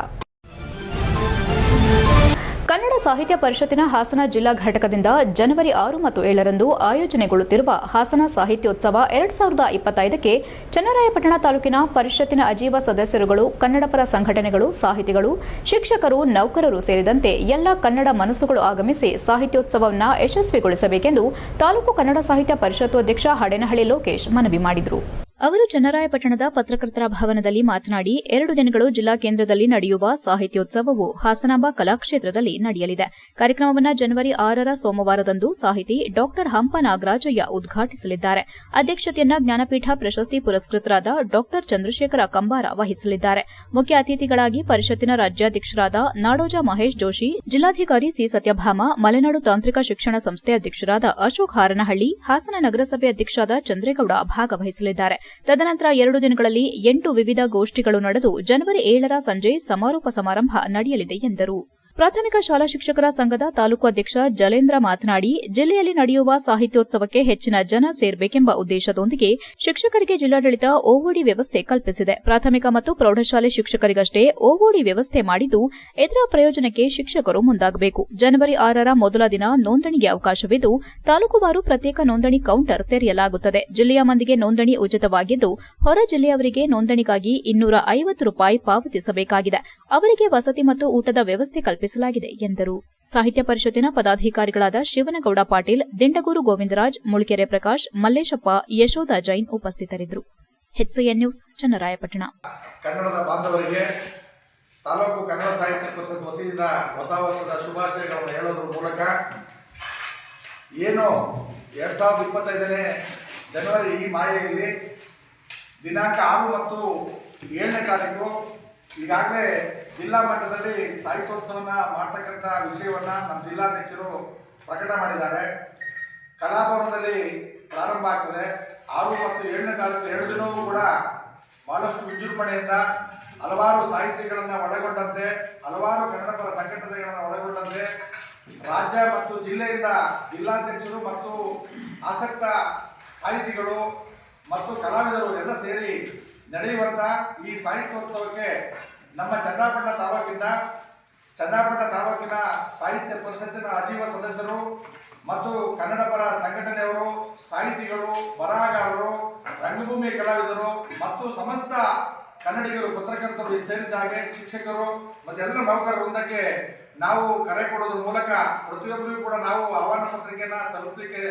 ಕನ್ನಡ ಸಾಹಿತ್ಯ ಪರಿಷತ್ತಿನ ಹಾಸನ ಜಿಲ್ಲಾ ಘಟಕದಿಂದ ಜನವರಿ 6 ಮತ್ತು 7ರಂದು ಆಯೋಜನೆಗೊಳ್ಳುತ್ತಿರುವ ಹಾಸನ ಸಾಹಿತ್ಯೋತ್ಸವ 2025ಕ್ಕೆ ಚನ್ನರಾಯಪಟ್ಟಣ ತಾಲೂಕಿನ ಪರಿಷತ್ತಿನ ಅಜೀವ ಸದಸ್ಯರುಗಳು, ಕನ್ನಡಪರ ಸಂಘಟನೆಗಳು, ಸಾಹಿತಿಗಳು, ಶಿಕ್ಷಕರು, ನೌಕರರು ಸೇರಿದಂತೆ ಎಲ್ಲ ಕನ್ನಡ ಮನಸ್ಸುಗಳು ಆಗಮಿಸಿ ಸಾಹಿತ್ಯೋತ್ಸವವನ್ನು ಯಶಸ್ವಿಗೊಳಿಸಬೇಕೆಂದು ತಾಲೂಕು ಕನ್ನಡ ಸಾಹಿತ್ಯ ಪರಿಷತ್ತು ಅಧ್ಯಕ್ಷ ಹಡೇನಹಳ್ಳಿ ಲೋಕೇಶ್ ಮನವಿ ಮಾಡಿದರು. ಅವರು ಚನ್ನರಾಯಪಟ್ಟಣದ ಪತ್ರಕರ್ತರ ಭವನದಲ್ಲಿ ಮಾತನಾಡಿ 2 ದಿನಗಳು ಜಿಲ್ಲಾ ಕೇಂದ್ರದಲ್ಲಿ ನಡೆಯುವ ಸಾಹಿತ್ಯೋತ್ಸವವು ಹಾಸನಾಂಬ ಕಲಾಕ್ಷೇತ್ರದಲ್ಲಿ ನಡೆಯಲಿದೆ. ಕಾರ್ಯಕ್ರಮವನ್ನು ಜನವರಿ 6ರ ಸೋಮವಾರದಂದು ಸಾಹಿತಿ ಡಾ ಹಂಪ ನಾಗರಾಜಯ್ಯ ಉದ್ಘಾಟಿಸಲಿದ್ದಾರೆ. ಅಧ್ಯಕ್ಷತೆಯನ್ನ ಜ್ಞಾನಪೀಠ ಪ್ರಶಸ್ತಿ ಪುರಸ್ಕೃತರಾದ ಡಾ ಚಂದ್ರಶೇಖರ ಕಂಬಾರ ವಹಿಸಲಿದ್ದಾರೆ. ಮುಖ್ಯ ಅತಿಥಿಗಳಾಗಿ ಪರಿಷತ್ತಿನ ರಾಜ್ಯಾಧ್ಯಕ್ಷರಾದ ನಾಡೋಜ ಮಹೇಶ್ ಜೋಶಿ, ಜಿಲ್ಲಾಧಿಕಾರಿ ಸಿ ಸತ್ಯಭಾಮ, ಮಲೆನಾಡು ತಾಂತ್ರಿಕ ಶಿಕ್ಷಣ ಸಂಸ್ಥೆ ಅಧ್ಯಕ್ಷರಾದ ಅಶೋಕ್ ಹಾರನಹಳ್ಳಿ, ಹಾಸನ ನಗರಸಭೆ ಅಧ್ಯಕ್ಷರಾದ ಚಂದ್ರೇಗೌಡ ಭಾಗವಹಿಸಲಿದ್ದಾರೆ. ತದನಂತರ 2 ದಿನಗಳಲ್ಲಿ 8 ವಿವಿಧ ಗೋಷ್ಠಿಗಳು ನಡೆದು ಜನವರಿ 7ರ ಸಂಜೆ ಸಮಾರೋಪ ಸಮಾರಂಭ ನಡೆಯಲಿದೆ ಎಂದರು. ಪ್ರಾಥಮಿಕ ಶಾಲಾ ಶಿಕ್ಷಕರ ಸಂಘದ ತಾಲೂಕು ಅಧ್ಯಕ್ಷ ಜಲೇಂದ್ರ ಮಾತನಾಡಿ, ಜಿಲ್ಲೆಯಲ್ಲಿ ನಡೆಯುವ ಸಾಹಿತ್ಯೋತ್ಸವಕ್ಕೆ ಹೆಚ್ಚಿನ ಜನ ಸೇರಬೇಕೆಂಬ ಉದ್ದೇಶದೊಂದಿಗೆ ಶಿಕ್ಷಕರಿಗೆ ಜಿಲ್ಲಾಡಳಿತ ಓಓಡಿ ವ್ಯವಸ್ಥೆ ಕಲ್ಪಿಸಿದೆ. ಪ್ರಾಥಮಿಕ ಮತ್ತು ಪ್ರೌಢಶಾಲೆ ಶಿಕ್ಷಕರಿಗಷ್ಟೇ ಓಓಡಿ ವ್ಯವಸ್ಥೆ ಮಾಡಿದ್ದು, ಇದರ ಪ್ರಯೋಜನಕ್ಕೆ ಶಿಕ್ಷಕರು ಮುಂದಾಗಬೇಕು. ಜನವರಿ 6ರ ಮೊದಲ ದಿನ ನೋಂದಣಿಗೆ ಅವಕಾಶವಿದ್ದು, ತಾಲೂಕುವಾರು ಪ್ರತ್ಯೇಕ ನೋಂದಣಿ ಕೌಂಟರ್ ತೆರೆಯಲಾಗುತ್ತದೆ. ಜಿಲ್ಲೆಯ ಮಂದಿಗೆ ನೋಂದಣಿ ಉಚಿತವಾಗಿದ್ದು, ಹೊರ ಜಿಲ್ಲೆಯವರಿಗೆ ನೋಂದಣಿಗಾಗಿ ₹250 ಪಾವತಿಸಬೇಕಾಗಿದೆ. ಅವರಿಗೆ ವಸತಿ ಮತ್ತು ಊಟದ ವ್ಯವಸ್ಥೆ ಕಲ್ಪಿಸಲಾಗಿದೆ ಎಂದರು. ಸಾಹಿತ್ಯ ಪರಿಷತ್ತಿನ ಪದಾಧಿಕಾರಿಗಳಾದ ಶಿವನಗೌಡ ಪಾಟೀಲ್, ದಿಂಡಗೂರು ಗೋವಿಂದರಾಜ್, ಮುಳ್ಕೆರೆ ಪ್ರಕಾಶ್, ಮಲ್ಲೇಶಪ್ಪ, ಯಶೋಧ ಜೈನ್ ಉಪಸ್ಥಿತರಿದ್ದರು. HCN news, Channarayapatna. ಕನ್ನಡದ ಬಾಂಧವರಿಗೆ ತಾಲೂಕು ಕನ್ನಡ ಸಾಹಿತ್ಯ ಪರಿಷತ್ ವತಿಯಿಂದ ಹೊಸ ವರ್ಷದ ಶುಭಾಶಯಗಳನ್ನು ಹೇಳೋದ್ರ ಮೂಲಕ ಏನು 2025ನೇ ಜನವರಿ ಈ ಮಾಯೆಯಲ್ಲಿ ದಿನಾಂಕ 6 ಮತ್ತು 7ನೇ ತಾರೀಕು ಈಗಾಗಲೇ ಜಿಲ್ಲಾ ಮಟ್ಟದಲ್ಲಿ ಸಾಹಿತ್ಯೋತ್ಸವನ ಮಾಡ್ತಕ್ಕಂಥ ವಿಷಯವನ್ನ ನಮ್ಮ ಜಿಲ್ಲಾಧ್ಯಕ್ಷರು ಪ್ರಕಟ ಮಾಡಿದ್ದಾರೆ. ಕಲಾಭವನದಲ್ಲಿ ಪ್ರಾರಂಭ ಆಗ್ತದೆ. 6 ಮತ್ತು 7ನೇ ತಾರೀಕು 2 ದಿನವೂ ಕೂಡ ಬಹಳಷ್ಟು ವಿಜೃಂಭಣೆಯಿಂದ ಹಲವಾರು ಸಾಹಿತಿಗಳನ್ನು ಒಳಗೊಂಡಂತೆ, ಹಲವಾರು ಕನ್ನಡಪರ ಸಂಘಟನೆಗಳನ್ನು ಒಳಗೊಂಡಂತೆ ರಾಜ್ಯ ಮತ್ತು ಜಿಲ್ಲೆಯಿಂದ ಜಿಲ್ಲಾಧ್ಯಕ್ಷರು ಮತ್ತು ಆಸಕ್ತ ಸಾಹಿತಿಗಳು ಮತ್ತು ಕಲಾವಿದರು ಎಲ್ಲ ಸೇರಿ ನಡೆಯುವಂಥ ಈ ಸಾಹಿತ್ಯೋತ್ಸವಕ್ಕೆ ನಮ್ಮ ಚನ್ನರಾಯಪಟ್ಟಣ ತಾಲೂಕಿನ ಸಾಹಿತ್ಯ ಪರಿಷತ್ತಿನ ಅಜೀವ ಸದಸ್ಯರು ಮತ್ತು ಕನ್ನಡಪರ ಸಂಘಟನೆಯವರು, ಸಾಹಿತಿಗಳು, ಬರಹಗಾರರು, ರಂಗಭೂಮಿ ಕಲಾವಿದರು ಮತ್ತು ಸಮಸ್ತ ಕನ್ನಡಿಗರು, ಪತ್ರಕರ್ತರು ಸೇರಿದ್ದಾಗೆ ಶಿಕ್ಷಕರು ಮತ್ತು ಎಲ್ಲ ನೌಕರ ವೃಂದಕ್ಕೆ ನಾವು ಕರೆ ಕೊಡೋದ್ರ ಮೂಲಕ ಪ್ರತಿಯೊಬ್ಬರಿಗೂ ಕೂಡ ನಾವು ಆಹ್ವಾನ ಪತ್ರಿಕೆಯನ್ನು ತಲುಪಲಿಕ್ಕೆ.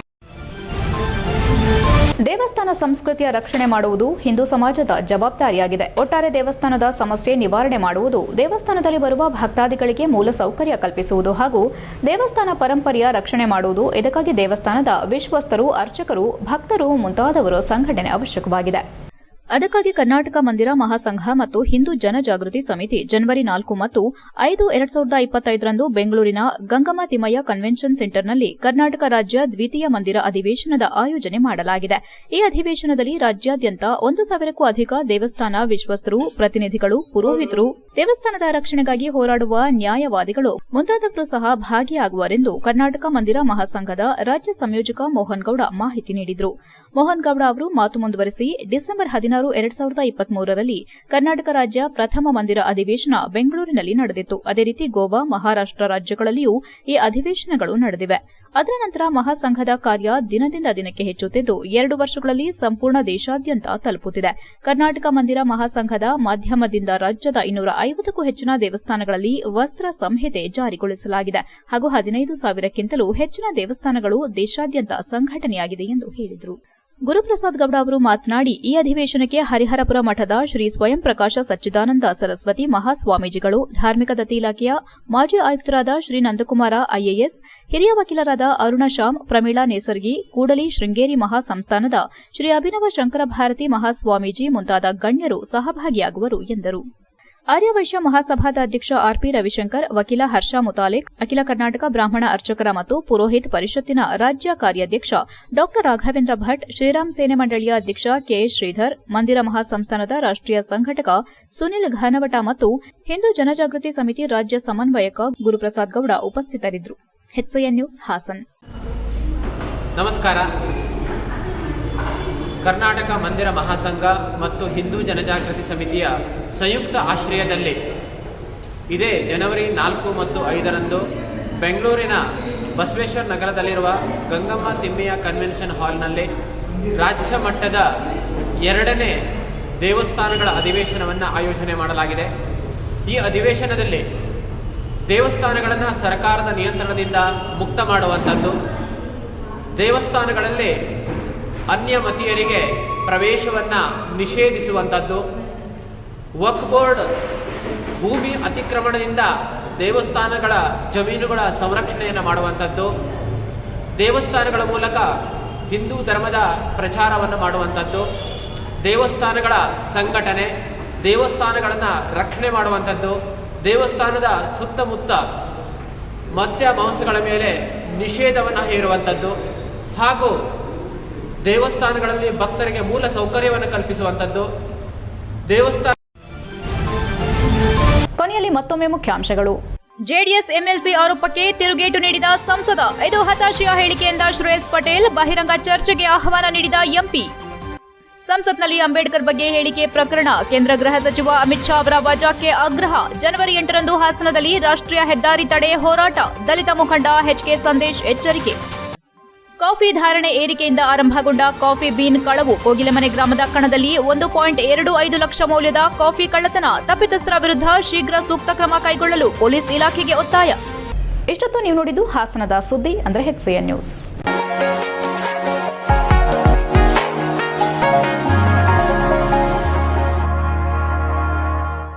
ದೇವಸ್ಥಾನ ಸಂಸ್ಕೃತಿಯ ರಕ್ಷಣೆ ಮಾಡುವುದು ಹಿಂದೂ ಸಮಾಜದ ಜವಾಬ್ದಾರಿಯಾಗಿದೆ. ಒಟ್ಟಾರೆ ದೇವಸ್ಥಾನದ ಸಮಸ್ಯೆ ನಿವಾರಣೆ ಮಾಡುವುದು, ದೇವಸ್ಥಾನದಲ್ಲಿ ಬರುವ ಭಕ್ತಾದಿಗಳಿಗೆ ಮೂಲ ಸೌಕರ್ಯ ಕಲ್ಪಿಸುವುದು ಹಾಗೂ ದೇವಸ್ಥಾನ ಪರಂಪರೆಯ ರಕ್ಷಣೆ ಮಾಡುವುದು. ಇದಕ್ಕಾಗಿ ದೇವಸ್ಥಾನದ ವಿಶ್ವಸ್ತರು, ಅರ್ಚಕರು, ಭಕ್ತರು ಮುಂತಾದವರು ಸಂಘಟನೆ ಅವಶ್ಯಕವಾಗಿದೆ. ಅದಕ್ಕಾಗಿ ಕರ್ನಾಟಕ ಮಂದಿರ ಮಹಾಸಂಘ ಮತ್ತು ಹಿಂದೂ ಜನಜಾಗೃತಿ ಸಮಿತಿ ಜನವರಿ 4 ಮತ್ತು 5, 2025ರಂದು ಬೆಂಗಳೂರಿನ ಗಂಗಮ್ಮ ತಿಮ್ಮಯ್ಯ ಕನ್ವೆನ್ಷನ್ ಸೆಂಟರ್ನಲ್ಲಿ ಕರ್ನಾಟಕ ರಾಜ್ಯ ದ್ವಿತೀಯ ಮಂದಿರ ಅಧಿವೇಶನದ ಆಯೋಜನೆ ಮಾಡಲಾಗಿದೆ. ಈ ಅಧಿವೇಶನದಲ್ಲಿ ರಾಜ್ಯಾದ್ಯಂತ 1,000ಕ್ಕೂ ಅಧಿಕ ದೇವಸ್ಥಾನ ವಿಶ್ವಸ್ತರು, ಪ್ರತಿನಿಧಿಗಳು, ಪುರೋಹಿತರು, ದೇವಸ್ಥಾನದ ರಕ್ಷಣೆಗಾಗಿ ಹೋರಾಡುವ ನ್ಯಾಯವಾದಿಗಳು ಮುಂತಾದವರು ಸಹ ಭಾಗಿಯಾಗುವರೆಂದು ಕರ್ನಾಟಕ ಮಂದಿರ ಮಹಾಸಂಘದ ರಾಜ್ಯ ಸಂಯೋಜಕ ಮೋಹನ್ ಗೌಡ ಮಾಹಿತಿ ನೀಡಿದರು. ಮೋಹನ್ ಗೌಡ ಅವರು ಮಾತು ಮುಂದುವರೆಸಿ, ಡಿಸೆಂಬರ್ 16, 2023ರಲ್ಲಿ ಕರ್ನಾಟಕ ರಾಜ್ಯ ಪ್ರಥಮ ಮಂದಿರ ಅಧಿವೇಶನ ಬೆಂಗಳೂರಿನಲ್ಲಿ ನಡೆದಿತ್ತು. ಅದೇ ರೀತಿ ಗೋವಾ, ಮಹಾರಾಷ್ಟ್ರ ರಾಜ್ಯಗಳಲ್ಲಿಯೂ ಈ ಅಧಿವೇಶನಗಳು ನಡೆದಿವೆ. ಅದರ ನಂತರ ಮಹಾಸಂಘದ ಕಾರ್ಯ ದಿನದಿಂದ ದಿನಕ್ಕೆ ಹೆಚ್ಚುತ್ತಿದ್ದು 2 ವರ್ಷಗಳಲ್ಲಿ ಸಂಪೂರ್ಣ ದೇಶಾದ್ಯಂತ ತಲುಪುತ್ತಿದೆ. ಕರ್ನಾಟಕ ಮಂದಿರ ಮಹಾಸಂಘದ ಮಾಧ್ಯಮದಿಂದ ರಾಜ್ಯದ 250ಕ್ಕೂ ಹೆಚ್ಚಿನ ದೇವಸ್ಥಾನಗಳಲ್ಲಿ ವಸ್ತ್ರ ಸಂಹಿತೆ ಜಾರಿಗೊಳಿಸಲಾಗಿದೆ ಹಾಗೂ 15,000ಕ್ಕಿಂತಲೂ ಹೆಚ್ಚಿನ ದೇವಸ್ಥಾನಗಳು ದೇಶಾದ್ಯಂತ ಸಂಘಟನೆಯಾಗಿದೆ ಎಂದು ಹೇಳಿದರು. ಗುರುಪ್ರಸಾದ್ ಗೌಡ ಅವರು ಮಾತನಾಡಿ, ಈ ಅಧಿವೇಶನಕ್ಕೆ ಹರಿಹರಪುರ ಮಠದ ಶ್ರೀ ಸ್ವಯಂ ಪ್ರಕಾಶ ಸಚ್ಚಿದಾನಂದ ಸರಸ್ವತಿ ಮಹಾಸ್ವಾಮೀಜಿಗಳು, ಧಾರ್ಮಿಕ ದತ್ತಿ ಇಲಾಖೆಯ ಮಾಜಿ ಆಯುಕ್ತರಾದ ಶ್ರೀ ನಂದಕುಮಾರ IAS, ಹಿರಿಯ ವಕೀಲರಾದ ಅರುಣ ಶ್ಯಾಮ್, ಪ್ರಮೀಳಾ ನೇಸರ್ಗಿ, ಕೂಡಲಿ ಶೃಂಗೇರಿ ಮಹಾಸಂಸ್ಥಾನದ ಶ್ರೀ ಅಭಿನವ ಶಂಕರ ಭಾರತಿ ಮಹಾಸ್ವಾಮೀಜಿ ಮುಂತಾದ ಗಣ್ಯರು ಸಹಭಾಗಿಯಾಗುವರು ಎಂದರು. ಆರ್ಯವೈಶ್ಯ ಮಹಾಸಭಾದ ಅಧ್ಯಕ್ಷ RP ರವಿಶಂಕರ್, ವಕೀಲ ಹರ್ಷ ಮುತಾಲಿಕ್, ಅಖಿಲ ಕರ್ನಾಟಕ ಬ್ರಾಹ್ಮಣ ಅರ್ಚಕರ ಮತ್ತು ಪುರೋಹಿತ್ ಪರಿಷತ್ತಿನ ರಾಜ್ಯ ಕಾರ್ಯಾಧ್ಯಕ್ಷ ಡಾ ರಾಘವೇಂದ್ರ ಭಟ್, ಶ್ರೀರಾಮ್ ಸೇನೆ ಮಂಡಳಿಯ ಅಧ್ಯಕ್ಷ KS ಶ್ರೀಧರ್, ಮಂದಿರ ಮಹಾಸಂಸ್ಥಾನದ ರಾಷ್ಟ್ರೀಯ ಸಂಘಟಕ ಸುನಿಲ್ ಘಾನವಟ ಮತ್ತು ಹಿಂದೂ ಜನಜಾಗೃತಿ ಸಮಿತಿ ರಾಜ್ಯ ಸಮನ್ವಯಕ ಗುರುಪ್ರಸಾದ್ ಗೌಡ ಉಪಸ್ಥಿತರಿದ್ದರು. HCN news, Hassan. ನಮಸ್ಕಾರ. ಕರ್ನಾಟಕ ಮಂದಿರ ಮಹಾಸಂಘ ಮತ್ತು ಹಿಂದೂ ಜನಜಾಗೃತಿ ಸಮಿತಿಯ ಸಂಯುಕ್ತ ಆಶ್ರಯದಲ್ಲಿ ಇದೇ ಜನವರಿ 4 ಮತ್ತು 5ರಂದು ಬೆಂಗಳೂರಿನ ಬಸವೇಶ್ವರ ನಗರದಲ್ಲಿರುವ ಗಂಗಮ್ಮ ತಿಮ್ಮಯ್ಯ ಕನ್ವೆನ್ಷನ್ ಹಾಲ್ನಲ್ಲಿ ರಾಜ್ಯ ಮಟ್ಟದ 2ನೇ ದೇವಸ್ಥಾನಗಳ ಅಧಿವೇಶನವನ್ನು ಆಯೋಜನೆ ಮಾಡಲಾಗಿದೆ. ಈ ಅಧಿವೇಶನದಲ್ಲಿ ದೇವಸ್ಥಾನಗಳನ್ನು ಸರ್ಕಾರದ ನಿಯಂತ್ರಣದಿಂದ ಮುಕ್ತ ಮಾಡುವಂಥದ್ದು, ದೇವಸ್ಥಾನಗಳಲ್ಲಿ ಅನ್ಯ ಮತೀಯರಿಗೆ ಪ್ರವೇಶವನ್ನು ನಿಷೇಧಿಸುವಂಥದ್ದು, ವಕ್ಫ್ ಬೋರ್ಡ್ ಭೂಮಿ ಅತಿಕ್ರಮಣದಿಂದ ದೇವಸ್ಥಾನಗಳ ಜಮೀನುಗಳ ಸಂರಕ್ಷಣೆಯನ್ನು ಮಾಡುವಂಥದ್ದು, ದೇವಸ್ಥಾನಗಳ ಮೂಲಕ ಹಿಂದೂ ಧರ್ಮದ ಪ್ರಚಾರವನ್ನು ಮಾಡುವಂಥದ್ದು, ದೇವಸ್ಥಾನಗಳ ಸಂಘಟನೆ, ದೇವಸ್ಥಾನಗಳನ್ನು ರಕ್ಷಣೆ ಮಾಡುವಂಥದ್ದು, ದೇವಸ್ಥಾನದ ಸುತ್ತಮುತ್ತ ಮದ್ಯ ಮಾಂಸಗಳ ಮೇಲೆ ನಿಷೇಧವನ್ನು ಹೇರುವಂಥದ್ದು ಹಾಗೂ ದೇವಸ್ಥಾನಗಳಲ್ಲಿ ಭಕ್ತರಿಗೆ ಮೂಲ ಸೌಕರ್ಯವನ್ನು ಕಲ್ಪಿಸುವಂಥದ್ದು, ದೇವಸ್ಥಾನ. ಕೊನೆಯಲ್ಲಿ ಮತ್ತೊಮ್ಮೆ ಮುಖ್ಯಾಂಶಗಳು. ಜೆಡಿಎಸ್ ಎಂಎಲ್ಸಿ ಆರೋಪಕ್ಕೆ ತಿರುಗೇಟು ನೀಡಿದ ಸಂಸದ, ಇದು ಹತಾಶೆಯ ಹೇಳಿಕೆಯಿಂದ ಶ್ರೇಯಸ್ ಪಟೇಲ್, ಬಹಿರಂಗ ಚರ್ಚೆಗೆ ಆಹ್ವಾನ ನೀಡಿದ ಎಂಪಿ. ಸಂಸತ್ನಲ್ಲಿ ಅಂಬೇಡ್ಕರ್ ಬಗ್ಗೆ ಹೇಳಿಕೆ ಪ್ರಕರಣ, ಕೇಂದ್ರ ಗೃಹ ಸಚಿವ ಅಮಿತ್ ಶಾ ಅವರ ವಜಾಕ್ಕೆ ಆಗ್ರಹ. ಜನವರಿ 8ರಂದು ಹಾಸನದಲ್ಲಿ ರಾಷ್ಟ್ರೀಯ ಹೆದ್ದಾರಿ ತಡೆ ಹೋರಾಟ, ದಲಿತ ಮುಖಂಡ ಎಚ್ಕೆ ಸಂದೇಶ್ ಎಚ್ಚರಿಕೆ. ಕಾಫಿ ಧಾರಣೆ ಏರಿಕೆಯಿಂದ ಆರಂಭಗೊಂಡ ಕಾಫಿ ಬೀನ್ ಕಳವು, ಕೋಗಿಲೆಮನೆ ಗ್ರಾಮದ ಕಣದಲ್ಲಿ 1.25 ಲಕ್ಷ ಮೌಲ್ಯದ ಕಾಫಿ ಕಳ್ಳತನ, ತಪ್ಪಿತಸ್ಥರ ವಿರುದ್ಧ ಶೀಘ್ರ ಸೂಕ್ತ ಕ್ರಮ ಕೈಗೊಳ್ಳಲು ಪೊಲೀಸ್ ಇಲಾಖೆಗೆ ಒತ್ತಾಯ. ಇಷ್ಟೊತ್ತು ನೀವು ನೋಡಿದ್ದು ಹಾಸನದ ಸುದ್ದಿ ಅಂದ್ರೆ HCN ನ್ಯೂಸ್.